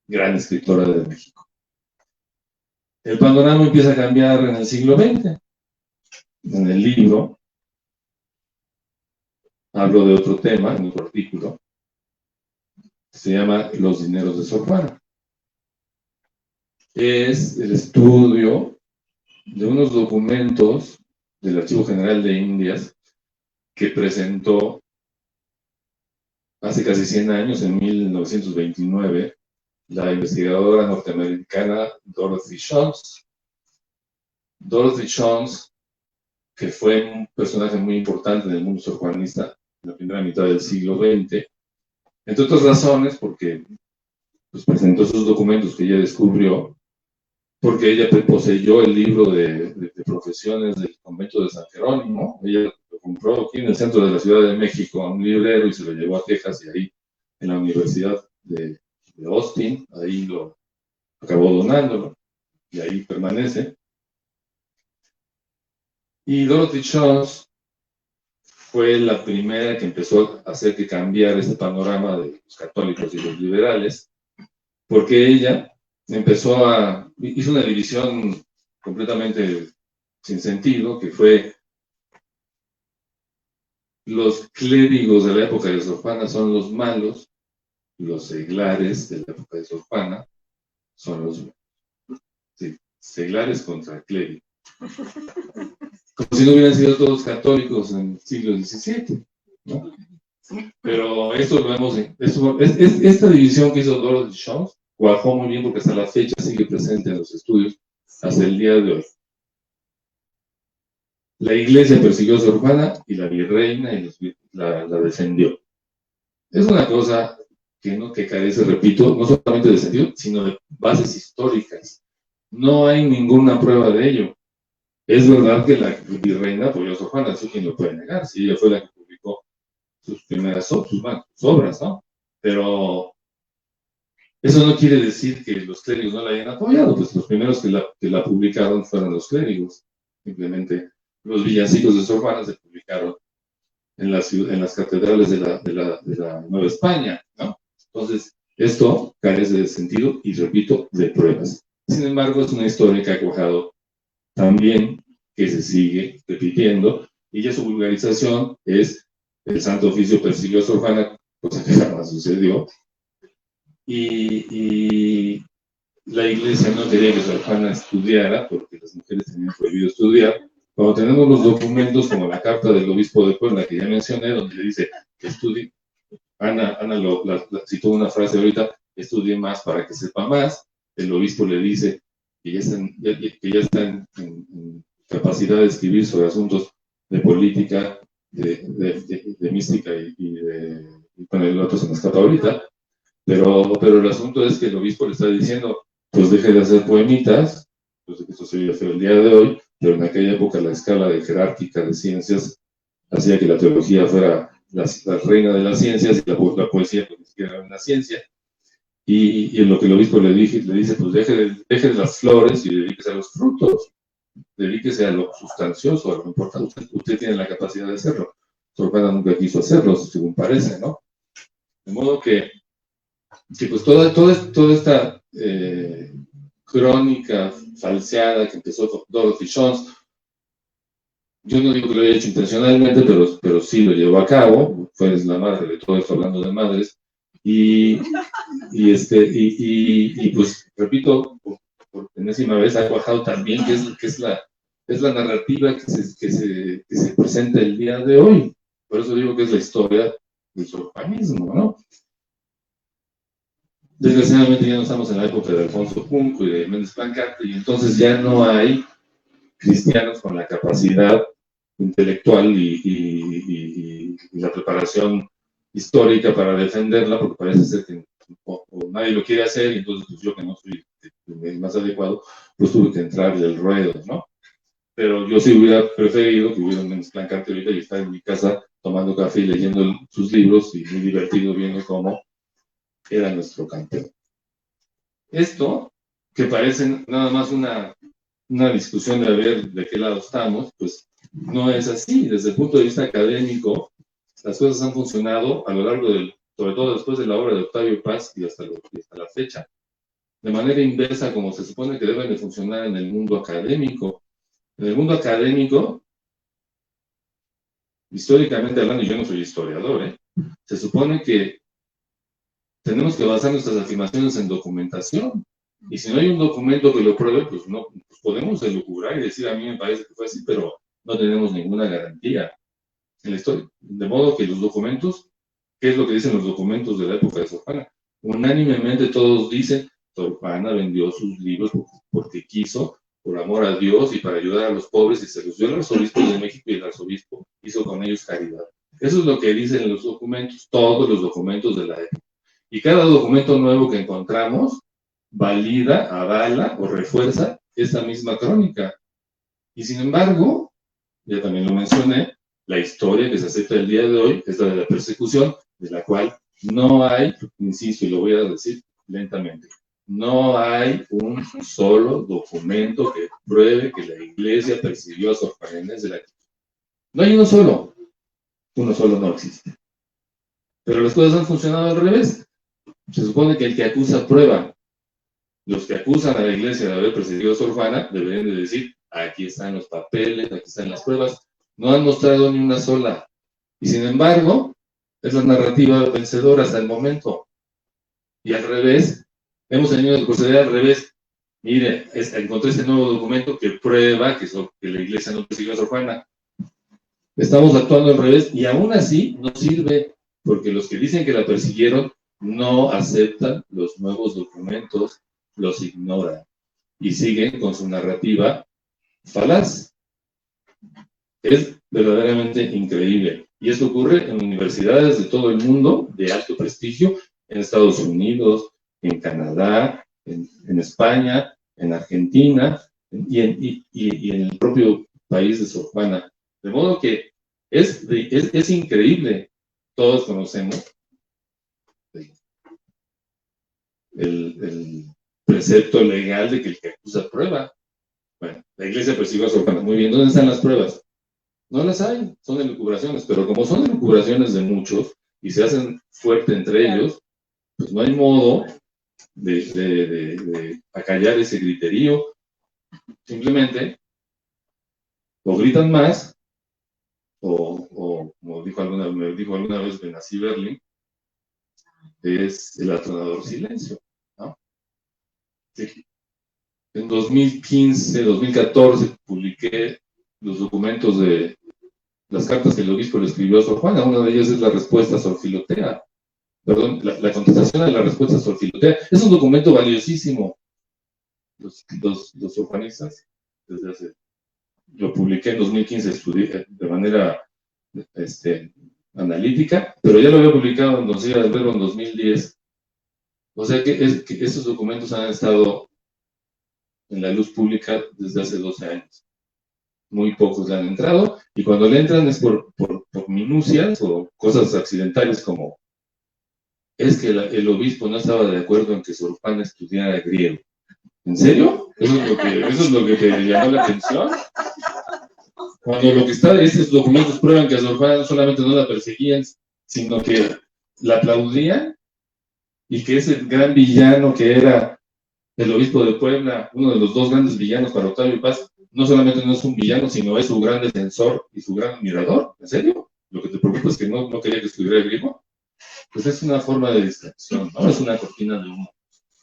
S3: gran escritora de México. El panorama empieza a cambiar en el siglo XX. En el libro hablo de otro tema, en otro artículo, que se llama Los dineros de Sor Juana. Es el estudio de unos documentos del Archivo General de Indias que presentó hace casi 100 años, en 1929, la investigadora norteamericana Dorothy Jones. Dorothy Jones, que fue un personaje muy importante en el mundo sorjuanista en la primera mitad del siglo XX, entre otras razones porque pues, presentó esos documentos que ella descubrió, porque ella poseyó el libro de profesiones del convento de San Jerónimo. Ella lo compró aquí en el centro de la Ciudad de México a un librero y se lo llevó a Texas, y ahí en la Universidad de Austin, ahí lo acabó donándolo, y ahí permanece. Y Dorothy Jones fue la primera que empezó a hacer que cambiara ese panorama de los católicos y los liberales, porque ella hizo una división completamente sin sentido, que fue: los clérigos de la época de Sor Juana son los malos, los seglares de la época de Sor Juana son los buenos. Sí, seglares contra clérigos. Como si no hubieran sido todos católicos en el siglo XVII, ¿no? Pero esto lo vemos esta división que hizo Dorothy Jones cuajó muy bien, porque hasta la fecha sigue presente en los estudios hasta el día de hoy. La iglesia persiguió a Sor Juana y la virreina la defendió. Es una cosa que carece, repito, no solamente de sentido, sino de bases históricas. No hay ninguna prueba de ello. Es verdad que la virreina apoyó a Sor Juana, eso quien lo puede negar, si ella fue la que publicó sus primeras obras, ¿no? Pero eso no quiere decir que los clérigos no la hayan apoyado, pues los primeros que la publicaron fueron los clérigos. Simplemente los villancicos de Sor Juana se publicaron en las catedrales de la Nueva España, ¿no? Entonces, esto carece de sentido y, repito, de pruebas. Sin embargo, es una historia que ha cuajado también, que se sigue repitiendo, y ya su vulgarización es: el Santo Oficio persiguió a Sor Juana, cosa que jamás sucedió, y la iglesia no quería que Sor Juana estudiara, porque las mujeres tenían prohibido estudiar. Cuando tenemos los documentos, como la carta del obispo de Puebla, que ya mencioné, donde le dice que estudie, Ana citó una frase ahorita: estudie más para que sepa más. El obispo le dice que ya está en capacidad de escribir sobre asuntos de política, de mística bueno, el otro se me escapa ahorita, pero el asunto es que el obispo le está diciendo: pues deje de hacer poemitas. Pues esto se oye feo el día de hoy, pero en aquella época la escala jerárquica de ciencias hacía que la teología fuera la reina de las ciencias, y la poesía pues ni siquiera era una ciencia. Y en lo que el obispo le dice: pues deje de las flores y dedíquese a los frutos, dedíquese a lo sustancioso, a lo importante. Usted tiene la capacidad de hacerlo. Sor Juana nunca quiso hacerlo, según parece, ¿no? De modo que pues toda esta crónica falseada que empezó con Dorothy Jones, yo no digo que lo haya hecho intencionalmente, pero sí lo llevó a cabo. Fue la madre de todo esto, hablando de madres, y pues repito, por enésima vez ha cuajado también, que es la narrativa que se presenta el día de hoy. Por eso digo que es la historia del sorjuanismo, ¿no? Desgraciadamente ya no estamos en la época de Alfonso Junco y de Méndez Plancarte, y entonces ya no hay cristianos con la capacidad intelectual y la preparación histórica para defenderla, porque parece ser que o nadie lo quiere hacer, y entonces pues yo, que no soy el más adecuado, pues tuve que entrarle el ruedo, ¿no? Pero yo sí hubiera preferido que hubiera un Méndez Plancarte ahorita y estar en mi casa tomando café y leyendo sus libros, y muy divertido viendo cómo era nuestro campeón. Esto, que parece nada más una discusión de ver de qué lado estamos, pues no es así. Desde el punto de vista académico, las cosas han funcionado a lo largo sobre todo después de la obra de Octavio Paz y hasta la fecha, de manera inversa, como se supone que deben de funcionar en el mundo académico. En el mundo académico, históricamente hablando, y yo no soy historiador, se supone que tenemos que basar nuestras afirmaciones en documentación. Y si no hay un documento que lo pruebe, pues no, pues podemos elucubrar y decir: a mí me parece que fue así, pero no tenemos ninguna garantía en la historia. De modo que los documentos, ¿qué es lo que dicen los documentos de la época de Sor Juana? Unánimemente todos dicen: Sor Juana vendió sus libros porque quiso, por amor a Dios y para ayudar a los pobres, y se los dio al arzobispo de México, y el arzobispo hizo con ellos caridad. Eso es lo que dicen los documentos, todos los documentos de la época. Y cada documento nuevo que encontramos valida, avala o refuerza esta misma crónica. Y sin embargo, ya también lo mencioné, la historia que se acepta el día de hoy es la de la persecución, de la cual no hay, insisto y lo voy a decir, lentamente. No hay un solo documento que pruebe que la iglesia persiguió a Sor Juana Inés de la Cruz. No hay uno solo no existe. Pero las cosas han funcionado al revés. Se supone que el que acusa prueba. Los que acusan a la iglesia de haber perseguido a Sor Juana deberían de decir, aquí están los papeles, aquí están las pruebas. No han mostrado ni una sola. Y sin embargo, es la narrativa vencedora hasta el momento. Y al revés, hemos tenido que proceder al revés. Mire, encontré este nuevo documento que prueba que la iglesia no persiguió a Sor Juana. Estamos actuando al revés y aún así no sirve, porque los que dicen que la persiguieron no aceptan los nuevos documentos, los ignoran y siguen con su narrativa falaz. Es verdaderamente increíble. Y esto ocurre en universidades de todo el mundo, de alto prestigio, en Estados Unidos, en Canadá, en España, en Argentina y en el propio país de Sor Juana. De modo que es increíble. Todos conocemos el precepto legal de que el que acusa prueba. Bueno, la iglesia persiguió a Sor Juana. Muy bien, ¿dónde están las pruebas? No las hay, son elucubraciones, pero como son elucubraciones de muchos y se hacen fuerte entre ellos, pues no hay modo de acallar ese griterío. Simplemente o gritan más, o como me dijo alguna vez Benazí Berlin, es el atronador silencio, ¿no? Sí. En 2015, 2014 publiqué los documentos de las cartas que el obispo le escribió a Sor Juana. Una de ellas es la respuesta a Sor Filotea. Perdón, la contestación a la respuesta a Sor Filotea. Es un documento valiosísimo. Los sorjuanistas, lo publiqué en 2015, estudié de manera analítica, pero ya lo había publicado en Doncella del Verbo en 2010. O sea que esos documentos han estado en la luz pública desde hace 12 años. Muy pocos le han entrado, y cuando le entran es por minucias o cosas accidentales, como es que el obispo no estaba de acuerdo en que Sor Juana estudiara griego. ¿En serio? ¿Eso es lo que te llamó la atención? Cuando lo que está, estos documentos prueban que a Sor Juana no solamente no la perseguían, sino que la aplaudían, y que ese gran villano que era el obispo de Puebla, uno de los dos grandes villanos para Octavio Paz, no solamente no es un villano, sino es su gran defensor y su gran admirador. ¿En serio? ¿Lo que te preocupa es que no quería que estudiara griego? Pues es una forma de distracción, no es una cortina de humo.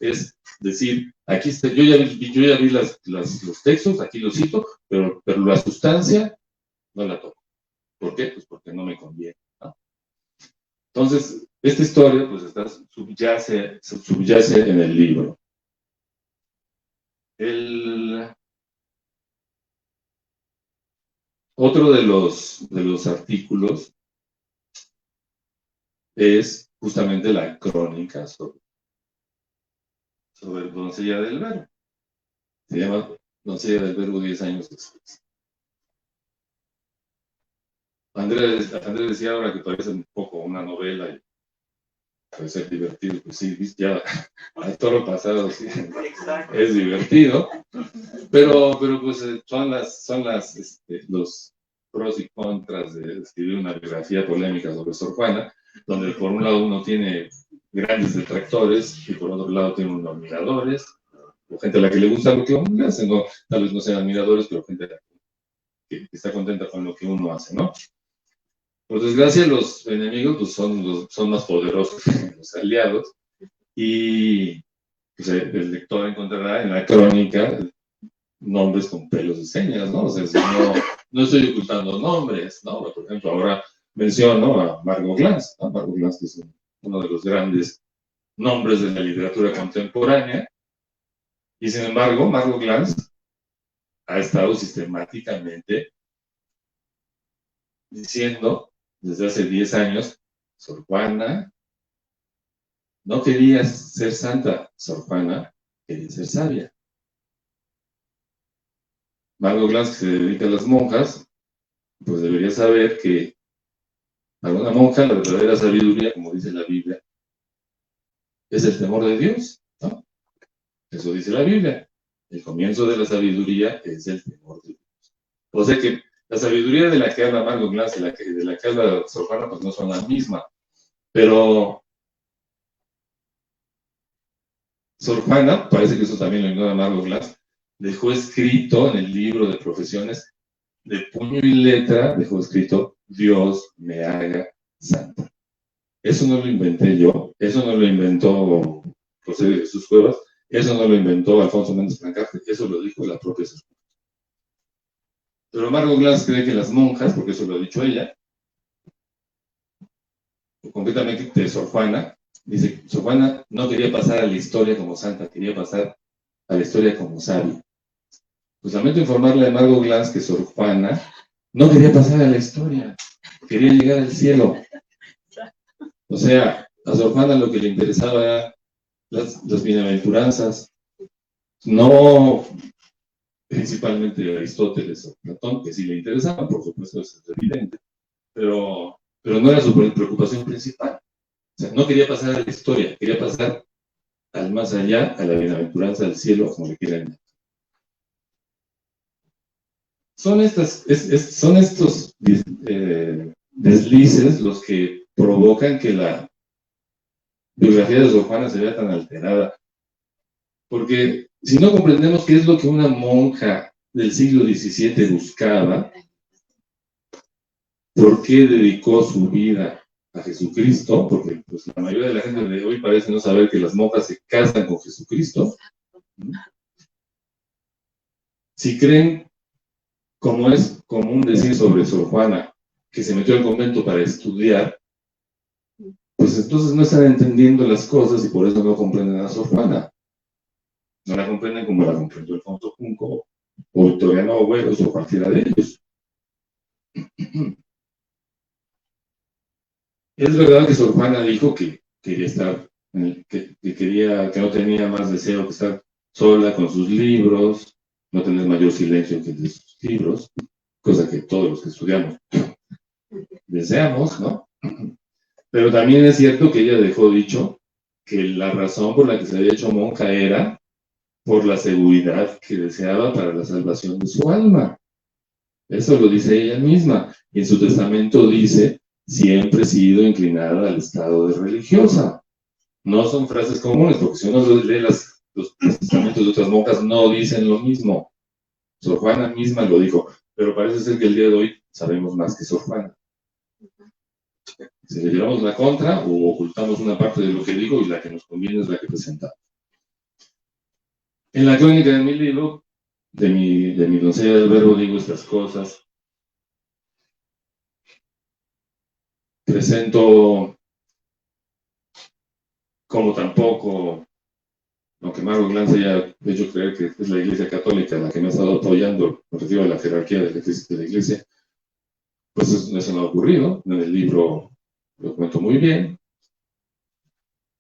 S3: Es decir, aquí está, yo ya vi los textos, aquí los cito, pero la sustancia no la toco. ¿Por qué? Pues porque no me conviene, ¿no? Entonces, esta historia pues subyace en el libro. Otro de los artículos es justamente la crónica sobre Doncella del Verbo. Se llama Doncella del Verbo 10 años después. Andrés decía ahora que parece un poco una novela y puede ser divertido. Pues sí, ya a todo lo pasado sí, es divertido, pero pues son los pros y contras de escribir una biografía polémica sobre Sor Juana, donde por un lado uno tiene grandes detractores y por otro lado tiene unos admiradores, o gente a la que le gusta lo que uno hace, ¿no? Tal vez no sean admiradores, pero gente que está contenta con lo que uno hace, ¿no? Por desgracia, los enemigos pues, son más poderosos que los aliados, y pues, el lector encontrará en la crónica nombres con pelos y señas, ¿no? O sea, si no estoy ocultando nombres, ¿no? Por ejemplo, ahora menciono a Margot Glantz, ¿no? Margot Glantz, que es uno de los grandes nombres de la literatura contemporánea, y sin embargo, Margot Glantz ha estado sistemáticamente diciendo desde hace 10 años, Sor Juana no quería ser santa, Sor Juana quería ser sabia. Margot Glantz, que se dedica a las monjas, pues debería saber que para una monja la verdadera sabiduría, como dice la Biblia, es el temor de Dios, ¿no? Eso dice la Biblia. El comienzo de la sabiduría es el temor de Dios. O sea que la sabiduría de la que habla Margot Glantz y de la que habla Sor Juana, pues no son la misma. Pero Sor Juana, parece que eso también lo ignora Margot Glantz, dejó escrito en el libro de profesiones, de puño y letra, dejó escrito: Dios me haga santa. Eso no lo inventé yo, eso no lo inventó José de Jesús Cuevas, eso no lo inventó Alfonso Méndez Plancarte, eso lo dijo la propia Sor Juana. Pero Margot Glantz cree que las monjas, porque eso lo ha dicho ella, concretamente de Sor Juana, dice: Sor Juana no quería pasar a la historia como santa, quería pasar a la historia como sabia. Pues lamento informarle a Margot Glantz que Sor Juana no quería pasar a la historia, quería llegar al cielo. O sea, a Sor Juana lo que le interesaba era las bienaventuranzas, no principalmente Aristóteles o Platón, que sí le interesaban, por supuesto, eso es evidente, pero no era su preocupación principal. O sea, no quería pasar a la historia, quería pasar al más allá, a la bienaventuranza del cielo, como le quieran llamar. Son estos deslices los que provocan que la biografía de Sor Juana se vea tan alterada. Porque si no comprendemos qué es lo que una monja del siglo XVII buscaba, por qué dedicó su vida a Jesucristo, porque pues, la mayoría de la gente de hoy parece no saber que las monjas se casan con Jesucristo. Si creen, como es común decir sobre Sor Juana, que se metió al convento para estudiar, pues entonces no están entendiendo las cosas y por eso no comprenden a Sor Juana. No la comprenden como la comprendió Alfonso Junco o Victoriano Hueros o cualquiera de ellos. Es verdad que Sor Juana dijo que quería estar, que no tenía más deseo que estar sola con sus libros, no tener mayor silencio que de sus libros, cosa que todos los que estudiamos deseamos, ¿no? Pero también es cierto que ella dejó dicho que la razón por la que se había hecho monja era por la seguridad que deseaba para la salvación de su alma. Eso lo dice ella misma. Y en su testamento dice: siempre he sido inclinada al estado de religiosa. No son frases comunes, porque si uno lee los testamentos de otras monjas, no dicen lo mismo. Sor Juana misma lo dijo, pero parece ser que el día de hoy sabemos más que Sor Juana. Si le llevamos la contra o ocultamos una parte de lo que digo y la que nos conviene es la que presentamos. En la crónica de mi libro, de mi doncella del verbo, digo estas cosas. Presento como tampoco, aunque Margot Glantz haya hecho creer que es la Iglesia Católica la que me ha estado apoyando, me refiero a la jerarquía de la Iglesia, pues eso no ha ocurrido. En el libro lo cuento muy bien.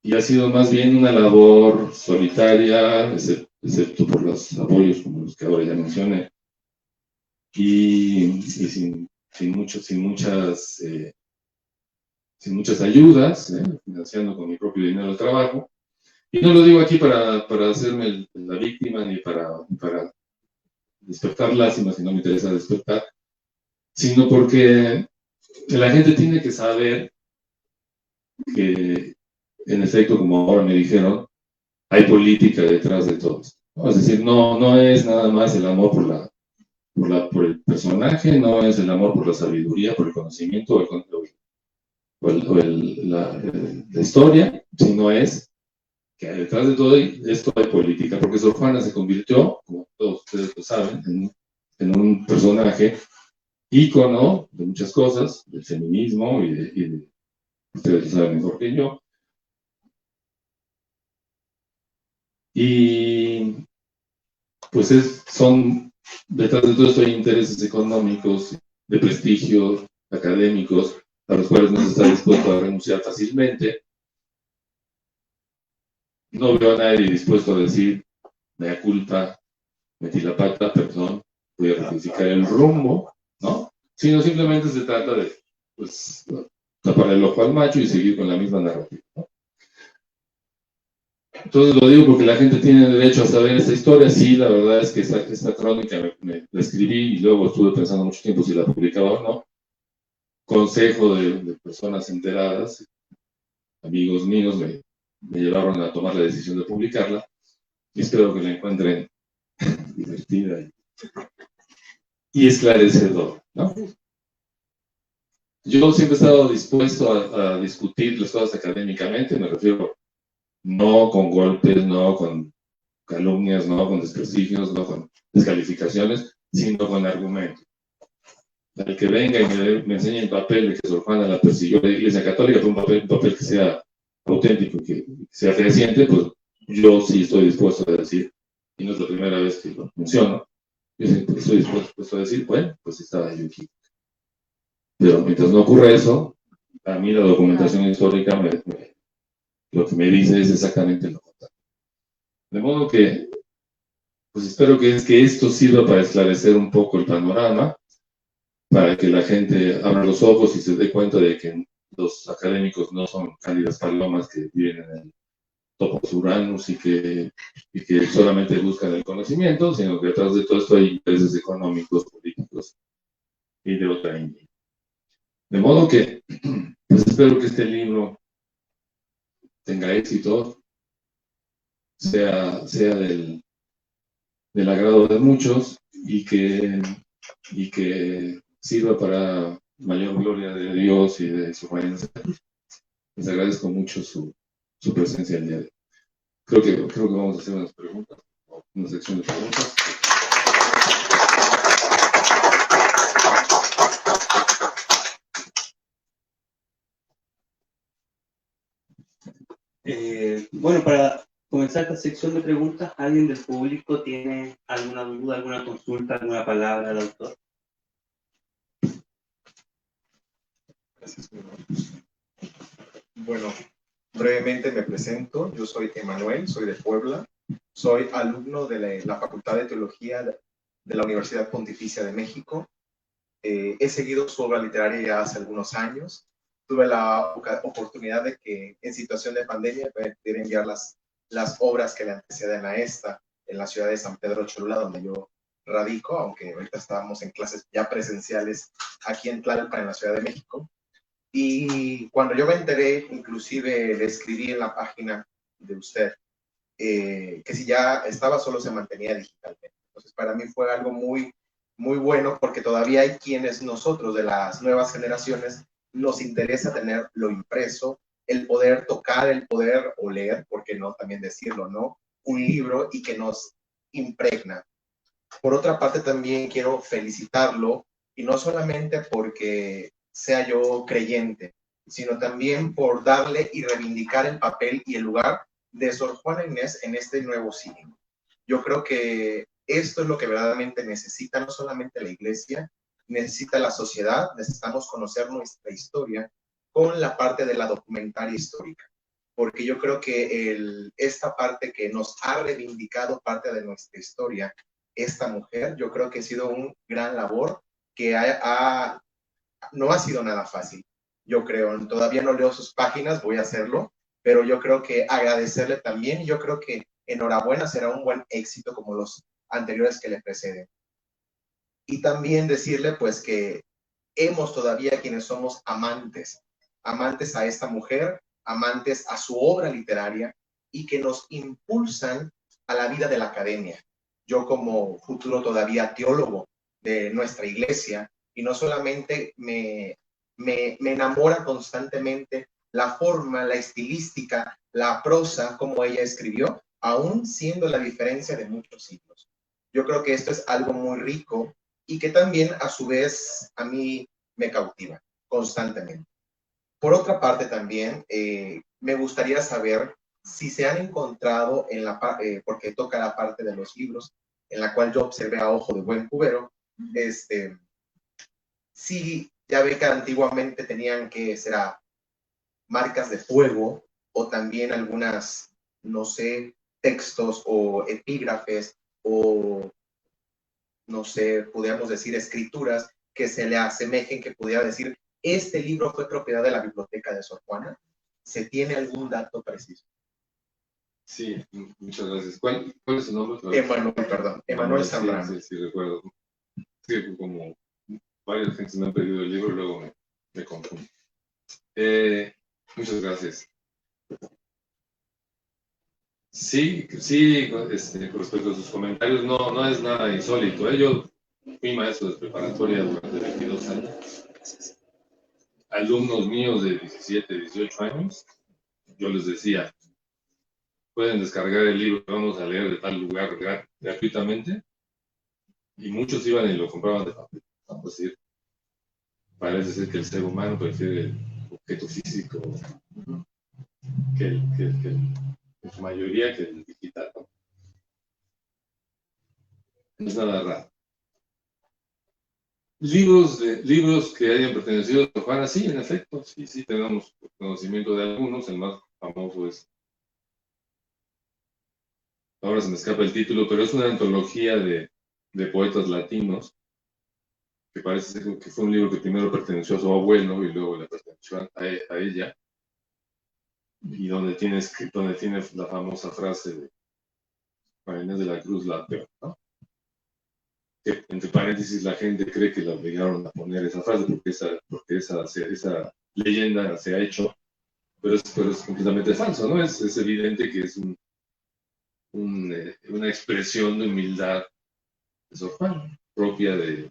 S3: Y ha sido más bien una labor solitaria, excepto por los apoyos como los que ahora ya mencioné, y sin muchas ayudas, financiando con mi propio dinero el trabajo. Y no lo digo aquí para hacerme la víctima ni para despertar lástima, si no me interesa despertar, sino porque la gente tiene que saber que, en efecto, como ahora me dijeron, hay política detrás de todo esto, ¿no? Es decir, no es nada más el amor por el personaje, no es el amor por la sabiduría, por el conocimiento o la historia, sino es que detrás de todo esto hay política, porque Sor Juana se convirtió, como todos ustedes lo saben, en un personaje ícono de muchas cosas, del feminismo y ustedes lo saben mejor que yo. Y pues detrás de todo esto hay intereses económicos, de prestigio, académicos, a los cuales no se está dispuesto a renunciar fácilmente. No veo a nadie dispuesto a decir: mea culpa, metí la pata, perdón, voy a rectificar el rumbo, ¿no? Sino simplemente se trata de, pues, tapar el ojo al macho y seguir con la misma narrativa, ¿no? Entonces lo digo porque la gente tiene derecho a saber esta historia. Sí, la verdad es que esta crónica la escribí y luego estuve pensando mucho tiempo si la publicaba o no. Consejo de personas enteradas, amigos míos, me llevaron a tomar la decisión de publicarla y espero que la encuentren divertida y esclarecedora, ¿no? Yo siempre he estado dispuesto a discutir las cosas académicamente, me refiero no con golpes, no con calumnias, no con desprestigios, no con descalificaciones, sino con argumentos. El que venga y me enseñe el papel de que Sor Juana la persiguió la Iglesia Católica, fue un papel que sea auténtico, que sea fehaciente, pues yo sí estoy dispuesto a decir, y no es la primera vez que lo menciono, yo sí estoy dispuesto a decir, bueno, pues estaba yo aquí. Pero mientras no ocurra eso, a mí la documentación histórica lo que me dice es exactamente lo contrario. De modo que, pues espero que esto sirva para esclarecer un poco el panorama, para que la gente abra los ojos y se dé cuenta de que los académicos no son cálidas palomas que viven en el topos uranus y que solamente buscan el conocimiento, sino que detrás de todo esto hay intereses económicos, políticos y de otra índole. De modo que, pues espero que este libro tenga éxito, sea del agrado de muchos y que sirva para mayor gloria de Dios y de su reino. Les agradezco mucho su presencia el día de hoy. Creo que vamos a hacer unas preguntas, una sección de preguntas.
S1: Bueno, para comenzar esta sección de preguntas, ¿alguien del público tiene alguna duda, alguna consulta, alguna palabra al autor?
S4: Gracias. Bueno, brevemente me presento. Yo soy Emanuel, soy de Puebla. Soy alumno de la Facultad de Teología de la Universidad Pontificia de México. He seguido su obra literaria ya hace algunos años. Tuve la oportunidad de que en situación de pandemia pudiera enviar las obras que le anteceden a esta en la ciudad de San Pedro Cholula, donde yo radico, aunque ahorita estábamos en clases ya presenciales aquí en Tlalpan, en la Ciudad de México. Y cuando yo me enteré, inclusive le escribí en la página de usted, que si ya estaba solo se mantenía digitalmente. Entonces para mí fue algo muy, muy bueno, porque todavía hay quienes nosotros de las nuevas generaciones nos interesa tener lo impreso, el poder tocar, el poder oler, ¿por qué no también decirlo, no? Un libro y que nos impregna. Por otra parte, también quiero felicitarlo, y no solamente porque sea yo creyente, sino también por darle y reivindicar el papel y el lugar de Sor Juana Inés en este nuevo siglo. Yo creo que esto es lo que verdaderamente necesita no solamente la Iglesia, necesita la sociedad, necesitamos conocer nuestra historia con la parte de la documentaria histórica, porque yo creo que esta parte que nos ha reivindicado parte de nuestra historia, esta mujer, yo creo que ha sido un gran labor que no ha sido nada fácil. Yo creo, todavía no leo sus páginas, voy a hacerlo, pero yo creo que agradecerle también, y yo creo que enhorabuena, será un buen éxito como los anteriores que le preceden. Y también decirle pues que hemos todavía quienes somos amantes a esta mujer, amantes a su obra literaria y que nos impulsan a la vida de la academia. Yo como futuro todavía teólogo de nuestra iglesia, y no solamente me enamora constantemente la forma, la estilística, la prosa, como ella escribió, aún siendo la diferencia de muchos siglos. Yo creo que esto es algo muy rico y que también a su vez a mí me cautiva constantemente. Por otra parte también me gustaría saber si se han encontrado en porque toca la parte de los libros, en la cual yo observé a ojo de buen cubero, si ya ve que antiguamente tenían que ser marcas de fuego o también algunas, no sé, textos o epígrafes o, no sé, podríamos decir escrituras que se le asemejen, que pudiera decir, este libro fue propiedad de la biblioteca de Sor Juana. ¿Se tiene algún dato preciso?
S3: Sí, muchas gracias. ¿Cuál es su nombre?
S4: Emanuel Zambrano.
S3: Sí, sí, recuerdo. Sí, como varias gente me han pedido el libro, luego me confundo. Muchas gracias. Sí, sí, con respecto a sus comentarios, no es nada insólito, ¿eh? Yo fui maestro de preparatoria durante 22 años. Alumnos míos de 17, 18 años, yo les decía, pueden descargar el libro que vamos a leer de tal lugar gratuitamente, y muchos iban y lo compraban de papel. Vamos a decir, parece ser que el ser humano prefiere el objeto físico en su mayoría que el digital, ¿no? No es nada raro. Libros que hayan pertenecido a Sor Juana, sí, en efecto, sí, tenemos conocimiento de algunos. El más famoso es, ahora se me escapa el título, pero es una antología de poetas latinos, que parece ser que fue un libro que primero perteneció a su abuelo y luego le perteneció a ella, y donde tiene la famosa frase de Juana Inés de la Cruz, la peor, ¿no? Que, entre paréntesis, la gente cree que la obligaron a poner esa frase porque esa leyenda se ha hecho, pero es completamente falso, ¿no? Es evidente que es una expresión de humildad de Sor Juana, propia de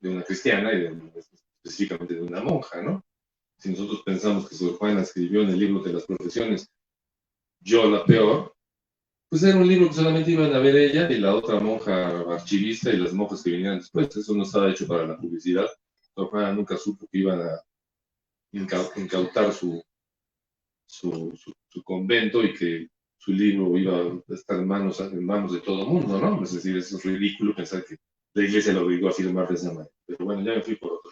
S3: una cristiana y específicamente de una monja, ¿no? Si nosotros pensamos que Sor Juana escribió en el libro de las profesiones, yo la peor, pues era un libro que solamente iban a ver ella y la otra monja archivista y las monjas que vinieran después. Eso no estaba hecho para la publicidad. Sor Juana nunca supo que iban a incautar su convento y que su libro iba a estar en manos de todo el mundo, ¿no? Es decir, eso es ridículo pensar que la iglesia lo obligó a firmar de esa manera. Pero bueno, ya me fui por otro.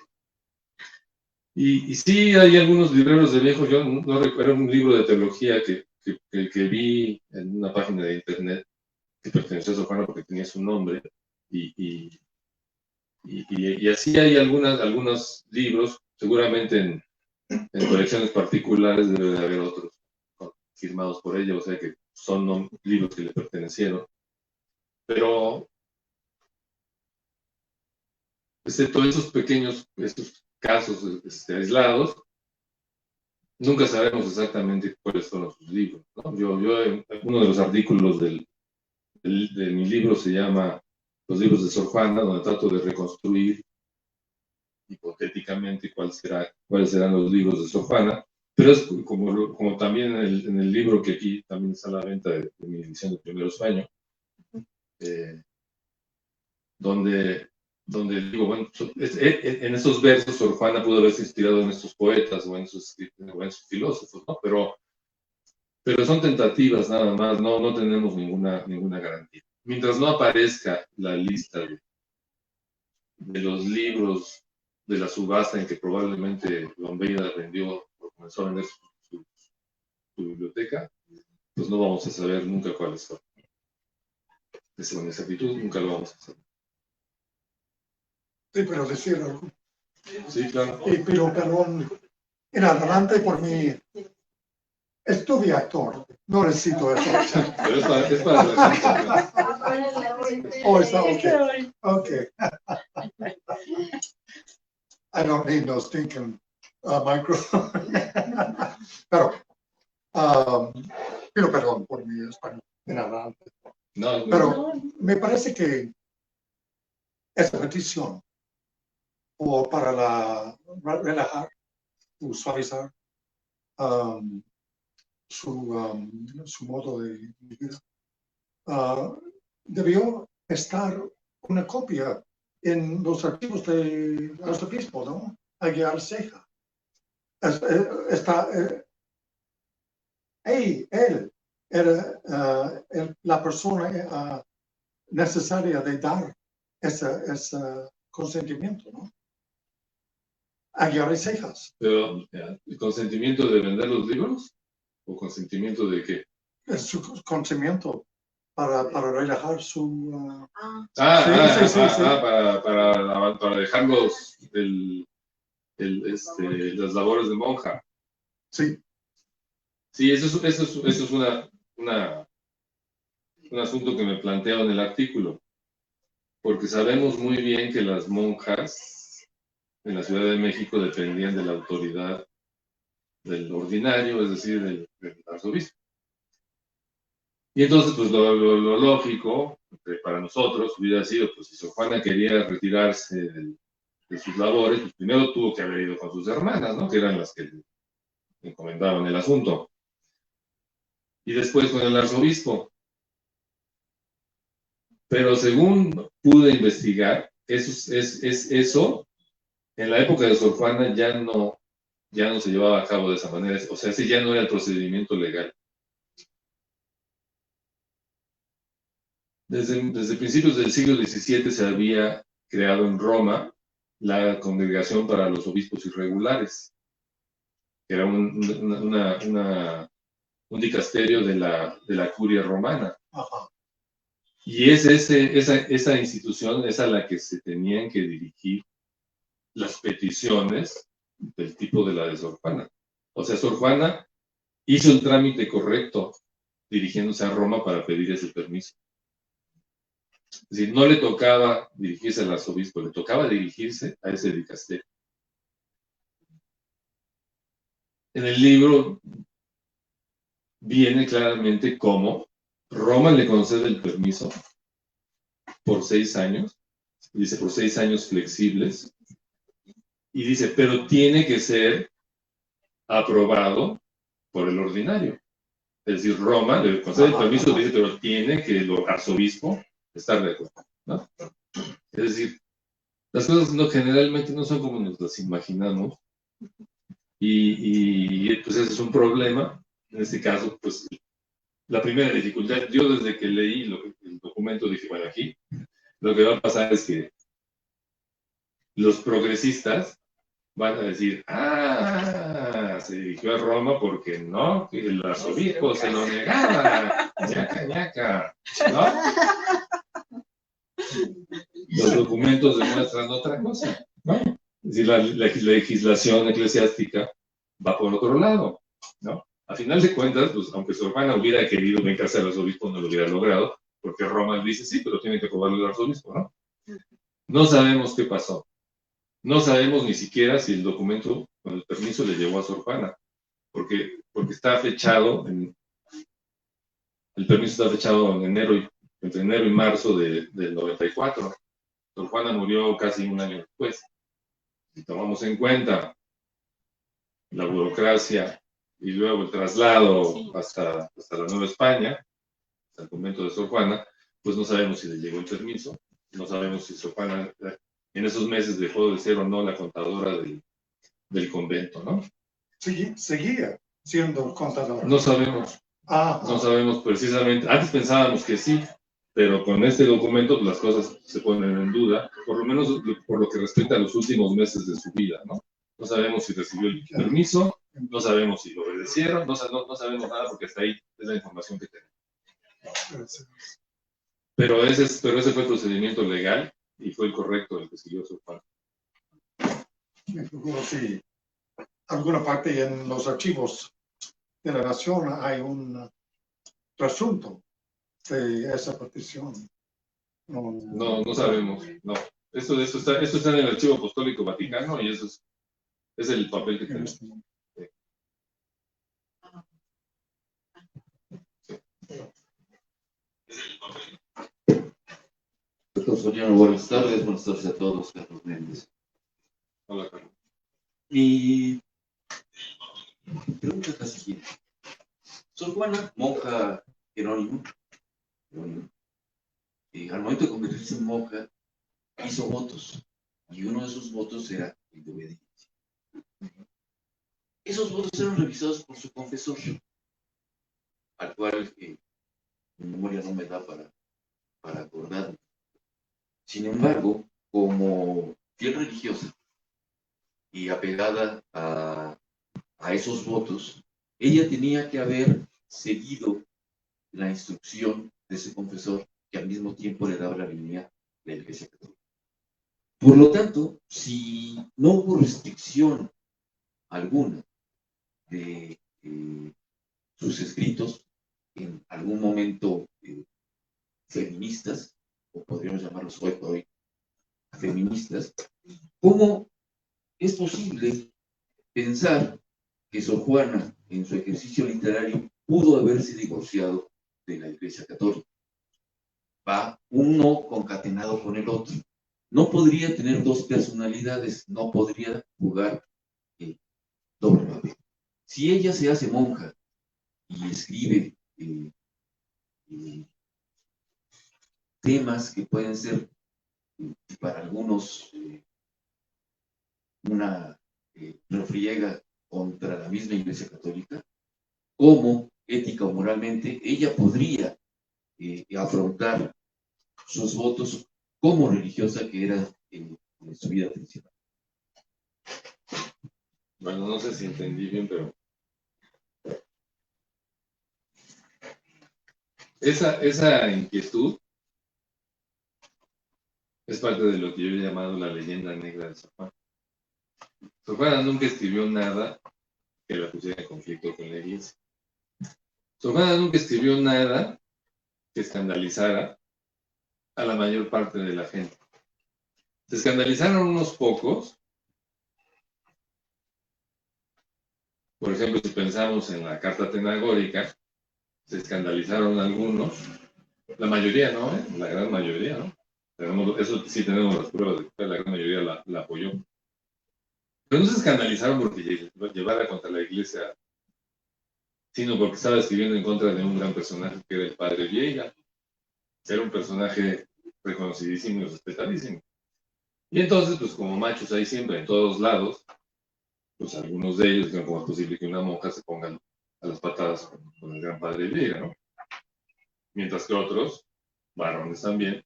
S3: Y sí, hay algunos libreros de viejos. Yo no recuerdo un libro de teología que vi en una página de internet que perteneció a Sor Juana porque tenía su nombre, y así hay algunos libros, seguramente en colecciones particulares debe de haber otros firmados por ella, o sea que son libros que le pertenecieron, pero excepto estos casos aislados, nunca sabemos exactamente cuáles fueron sus libros, ¿no? Uno de los artículos de mi libro se llama Los libros de Sor Juana, donde trato de reconstruir hipotéticamente cuáles serán los libros de Sor Juana, pero es como también en el libro que aquí también está a la venta de mi edición de primeros años, donde digo, bueno, en esos versos Sor Juana pudo haberse inspirado en estos poetas o en esos filósofos, ¿no? Pero son tentativas nada más, no tenemos ninguna garantía. Mientras no aparezca la lista de los libros de la subasta en que probablemente Don Beida vendió o comenzó a vender su biblioteca, pues no vamos a saber nunca cuáles son. Con exactitud nunca lo vamos a saber.
S5: Sí, pero decir algo.
S3: Sí, claro.
S5: Pero perdón, en adelante por mi... Estuve actor, no necesito eso.
S3: Pero es para la gente.
S5: Oh, está okay. Okay. I don't need no stinking microphone. Pero, pido perdón por mi español en adelante.
S3: No.
S5: Pero me parece que esta petición o para relajar o suavizar su modo de vida, debió estar una copia en los archivos de arzobispo, ¿no? Aguiar Ceja. Él era la persona necesaria de dar ese consentimiento, ¿no? Aguiar Cejas.
S3: Pero, ¿el consentimiento de vender los libros? ¿O consentimiento de qué?
S5: Es su consentimiento para relajar su...
S3: sí. Para dejarlos las labores de monja.
S5: Sí.
S3: Sí, eso es un asunto que me planteo en el artículo, porque sabemos muy bien que las monjas en la Ciudad de México dependían de la autoridad del ordinario, es decir, del arzobispo. Y entonces, pues lo lógico para nosotros hubiera sido, pues si Sor Juana quería retirarse de sus labores, pues primero tuvo que haber ido con sus hermanas, ¿no? Que eran las que le encomendaban el asunto. Y después con el arzobispo. Pero según pude investigar, eso en la época de Sor Juana ya no se llevaba a cabo de esa manera. O sea, ese ya no era el procedimiento legal. Desde principios del siglo XVII se había creado en Roma la Congregación para los Obispos Irregulares, que era un dicasterio de la curia romana.
S5: Ajá.
S3: Y es esa institución es a la que se tenían que dirigir las peticiones del tipo de la de Sor Juana. O sea, Sor Juana hizo el trámite correcto dirigiéndose a Roma para pedir ese permiso. Es decir, no le tocaba dirigirse al arzobispo, le tocaba dirigirse a ese dicasterio. En el libro viene claramente cómo Roma le concede el permiso por 6 años, dice por 6 años flexibles, y dice, pero tiene que ser aprobado por el ordinario. Es decir, Roma le concede el permiso, dice, pero tiene que el arzobispo estar de acuerdo, ¿no? Es decir, las cosas generalmente no son como nos las imaginamos, y pues ese es un problema. En este caso, pues la primera dificultad, yo desde que leí el documento dije, bueno, aquí lo que va a pasar es que los progresistas van a decir, se dirigió a Roma porque no, que el arzobispo se lo negaba, ñaca, ¿no? Los documentos demuestran otra cosa, ¿no? Es decir, la legislación eclesiástica va por otro lado, ¿no? A final de cuentas, pues, aunque Sor Juana hubiera querido vengarse al arzobispo, no lo hubiera logrado, porque Roma dice, sí, pero tiene que aprobarlo el arzobispo, ¿no? No sabemos qué pasó. No sabemos ni siquiera si el documento con el permiso le llegó a Sor Juana, porque está fechado, el permiso está fechado entre enero y marzo del 94. Sor Juana murió casi un año después. Si tomamos en cuenta la burocracia y luego el traslado hasta la Nueva España, hasta el convento de Sor Juana, pues no sabemos si le llegó el permiso, no sabemos si Sor Juana en esos meses dejó de ser o no la contadora del convento, ¿no?
S5: Seguía siendo contadora.
S3: No sabemos. No sabemos precisamente. Antes pensábamos que sí, pero con este documento pues, las cosas se ponen en duda, por lo menos por lo que respecta a los últimos meses de su vida, ¿no? No sabemos si recibió el permiso, no sabemos si lo obedecieron, no sabemos nada porque hasta ahí es la información que tenemos. Pero ese fue el procedimiento legal y fue el correcto el que siguió Sor Juana.
S5: Me figuro si alguna parte en los archivos de la Nación hay un resumen de esa petición.
S3: No sabemos, no. Esto está en el Archivo Apostólico Vaticano y eso es el papel que tenemos.
S6: Doctor Soriano, buenas tardes a todos, Carlos Méndez.
S3: Hola, Carlos.
S6: Mi pregunta es la siguiente. Sor Juana, monja jerónimo, al momento de convertirse en monja, hizo votos, y uno de esos votos era el de obediencia. Esos votos eran revisados por su confesor, al cual mi memoria no me da para acordarme. Sin embargo, como fiel religiosa y apegada a esos votos, ella tenía que haber seguido la instrucción de ese confesor que al mismo tiempo le daba la línea de la Iglesia Católica. Por lo tanto, si no hubo restricción alguna de sus escritos, en algún momento feministas, o podríamos llamarlos hoy por hoy feministas, ¿cómo es posible pensar que Sor Juana, en su ejercicio literario, pudo haberse divorciado de la Iglesia Católica? Va uno concatenado con el otro. No podría tener dos personalidades, no podría jugar el doble papel. Si ella se hace monja y escribe temas que pueden ser para algunos una refriega contra la misma Iglesia Católica, como ética o moralmente ella podría afrontar sus votos como religiosa que era en su vida principal.
S3: Bueno, no sé si entendí bien, pero esa inquietud es parte de lo que yo he llamado la leyenda negra de Sor Juana. Sor Juana nunca escribió nada que la pusiera en conflicto con la Iglesia. Sor Juana nunca escribió nada que escandalizara a la mayor parte de la gente. Se escandalizaron unos pocos. Por ejemplo, si pensamos en la Carta Atenagórica, se escandalizaron algunos, la mayoría no, la gran mayoría no. Eso sí tenemos las pruebas de que la gran mayoría la apoyó. Pero no se escandalizaron porque llevara contra la Iglesia, sino porque estaba escribiendo en contra de un gran personaje que era el padre Vieira. Era un personaje reconocidísimo y respetadísimo. Y entonces, pues como machos hay siempre, en todos lados, pues algunos de ellos dijeron, ¿cómo es posible que una monja se ponga a las patadas con el gran padre Vieira, ¿no? Mientras que otros, varones también,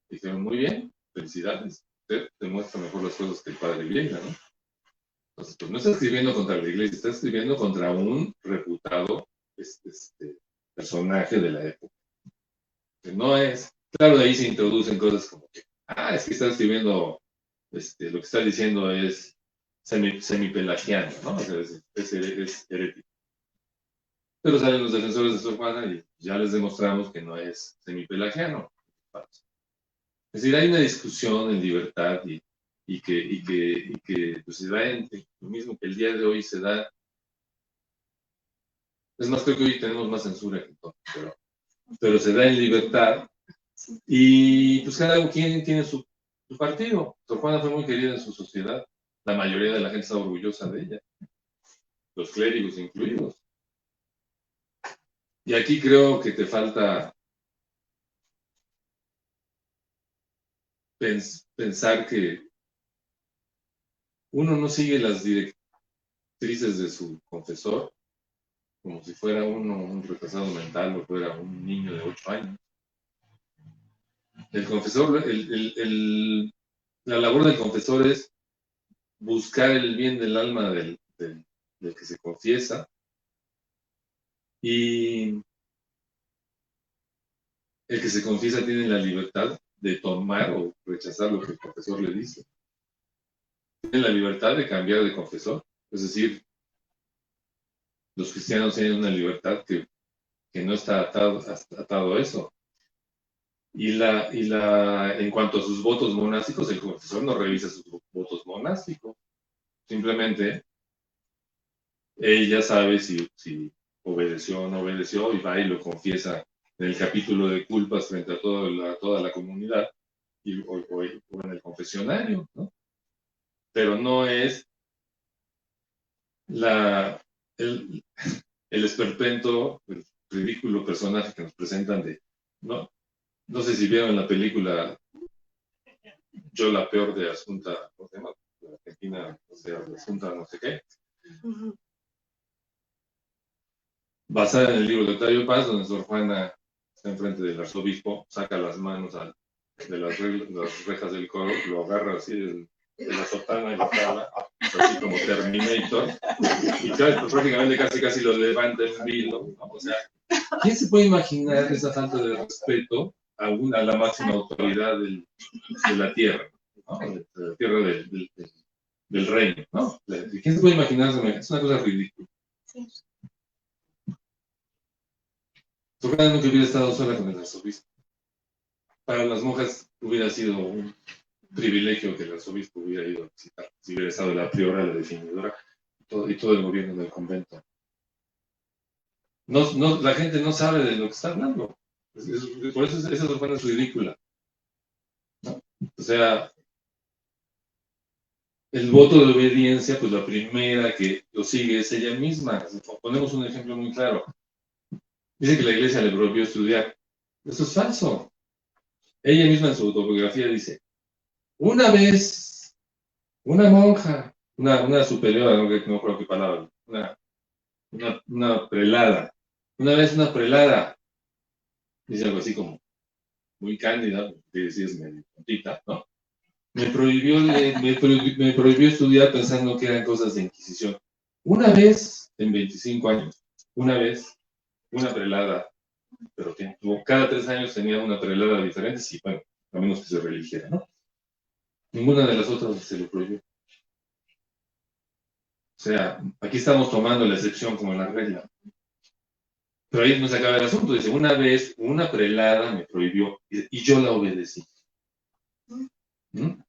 S3: dijeron, muy bien, felicidades, usted demuestra mejor las cosas que el padre Vieira, ¿no? Entonces, pues no está escribiendo contra la Iglesia, está escribiendo contra un reputado personaje de la época. Que no es, claro, de ahí se introducen cosas como que, es que está escribiendo, lo que está diciendo es semipelagiano, ¿no? O sea, es herético. Pero salen los defensores de Sor Juana y ya les demostramos que no es semipelagiano. Es decir, hay una discusión en libertad y que pues, se da lo mismo que el día de hoy se da. Es más, creo que hoy tenemos más censura que entonces, pero se da en libertad y pues cada quien tiene su partido. Sor Juana fue muy querida en su sociedad. La mayoría de la gente está orgullosa de ella, los clérigos incluidos. Y aquí creo que te falta pensar que uno no sigue las directrices de su confesor como si fuera uno un retrasado mental o fuera un niño de 8 años. El confesor, la labor del confesor es buscar el bien del alma del que se confiesa y el que se confiesa tiene la libertad de tomar o rechazar lo que el confesor le dice. Tiene la libertad de cambiar de confesor. Es decir, los cristianos tienen una libertad que no está atado a eso. En cuanto a sus votos monásticos, el confesor no revisa sus votos monásticos. Simplemente ella sabe si obedeció o no obedeció y va y lo confiesa en el capítulo de culpas frente a toda la comunidad o en el confesionario, ¿no? Pero no es el esperpento, el ridículo personaje que nos presentan no sé si vieron la película Yo la peor de Asunta, ¿cómo se llama? De Argentina, o sea, de Asunta no sé qué. Basada en el libro de Octavio Paz, donde Sor Juana está enfrente del arzobispo, saca las manos de las rejas del coro, lo agarra así de la sotana y lo jala, así como Terminator, y pues, prácticamente casi lo levanta en vilo, ¿no? O sea, ¿quién se puede imaginar esa falta de respeto a la máxima autoridad de la tierra, ¿no? De la tierra del reino, ¿no? ¿Quién se puede imaginar? Es una cosa ridícula.
S7: Sí.
S3: Sor Juana nunca hubiera estado sola con el arzobispo. Para las monjas hubiera sido un privilegio que el arzobispo hubiera ido a visitar, si hubiera estado la priora, la definidora, y todo el gobierno del convento. La gente no sabe de lo que está hablando. Por eso esa Sor Juana es ridícula, ¿no? O sea, el voto de obediencia, pues la primera que lo sigue es ella misma. Ponemos un ejemplo muy claro. Dice que la iglesia le prohibió estudiar. Eso es falso. Ella misma en su autobiografía dice, una vez, una monja, una superiora, no creo qué palabra, una prelada, una vez una prelada, dice algo así como, muy cándida, que decía es medio tontita, ¿no? Me prohibió estudiar pensando que eran cosas de Inquisición. Una vez en 25 años, una vez, una prelada, pero que cada 3 años tenía una prelada diferente, sí, bueno, a menos que se religiera, ¿no? Ninguna de las otras se lo prohibió. O sea, aquí estamos tomando la excepción como la regla. Pero ahí no se acaba el asunto. Dice, una vez una prelada me prohibió y yo la obedecí. ¿Mm?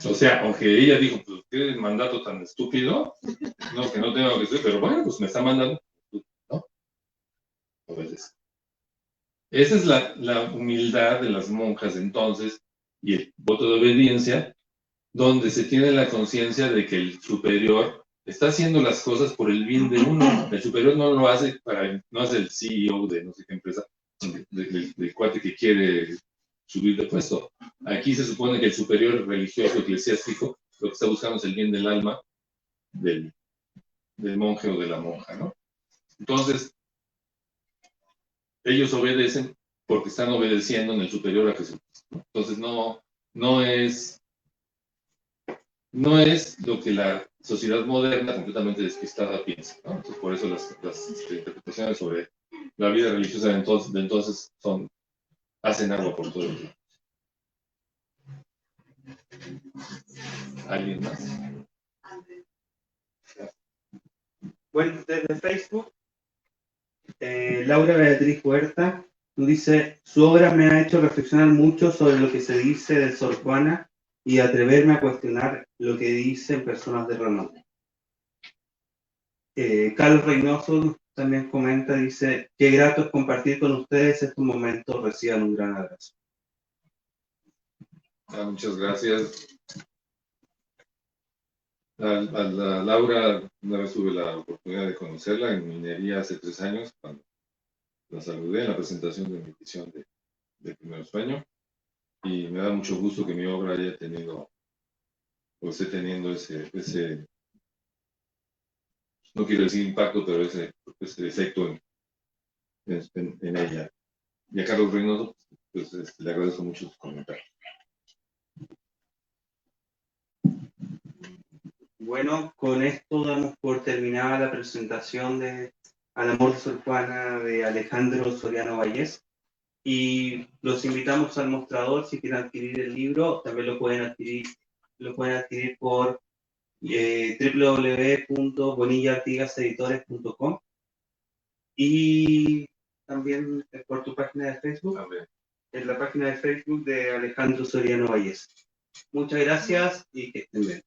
S3: O sea, aunque ella dijo, pues, qué mandato tan estúpido, no, que no tengo que hacer, pero bueno, pues me está mandando, ¿no? Obedece. Esa es la humildad de las monjas entonces y el voto de obediencia, donde se tiene la conciencia de que el superior está haciendo las cosas por el bien de uno. El superior no lo hace no es el CEO de no sé qué empresa, del cuate que quiere subir de puesto. Aquí se supone que el superior religioso eclesiástico lo que está buscando es el bien del alma del monje o de la monja, ¿no? Entonces, ellos obedecen porque están obedeciendo en el superior a Jesucristo, ¿no? Entonces, no es lo que la sociedad moderna completamente despistada piensa, ¿no? Entonces, por eso las interpretaciones sobre la vida religiosa de entonces hacen agua por todo el tiempo. ¿Alguien más?
S1: Bueno, desde Facebook, Laura Beatriz Huerta nos dice, su obra me ha hecho reflexionar mucho sobre lo que se dice de Sor Juana y atreverme a cuestionar lo que dicen personas de renombre. Carlos Reynoso también comenta, dice, qué grato es compartir con ustedes estos momentos, reciban un gran abrazo.
S3: Muchas gracias. A Laura, una vez tuve la oportunidad de conocerla en minería hace 3 años, cuando la saludé en la presentación de mi edición de Primer Sueño, y me da mucho gusto que mi obra haya tenido, o esté teniendo ese no quiero decir impacto, pero ese efecto en ella. Y a Carlos Reynoso, pues le agradezco mucho sus comentarios.
S1: Bueno, con esto damos por terminada la presentación de Al amor de Sor Juana de Alejandro Soriano Vallés. Y los invitamos al mostrador si quieren adquirir el libro, también lo pueden adquirir por www.bonillaartigaseditores.com y también por tu página de Facebook, en la página de Facebook de Alejandro Soriano Vallés. Muchas gracias y que estén bien.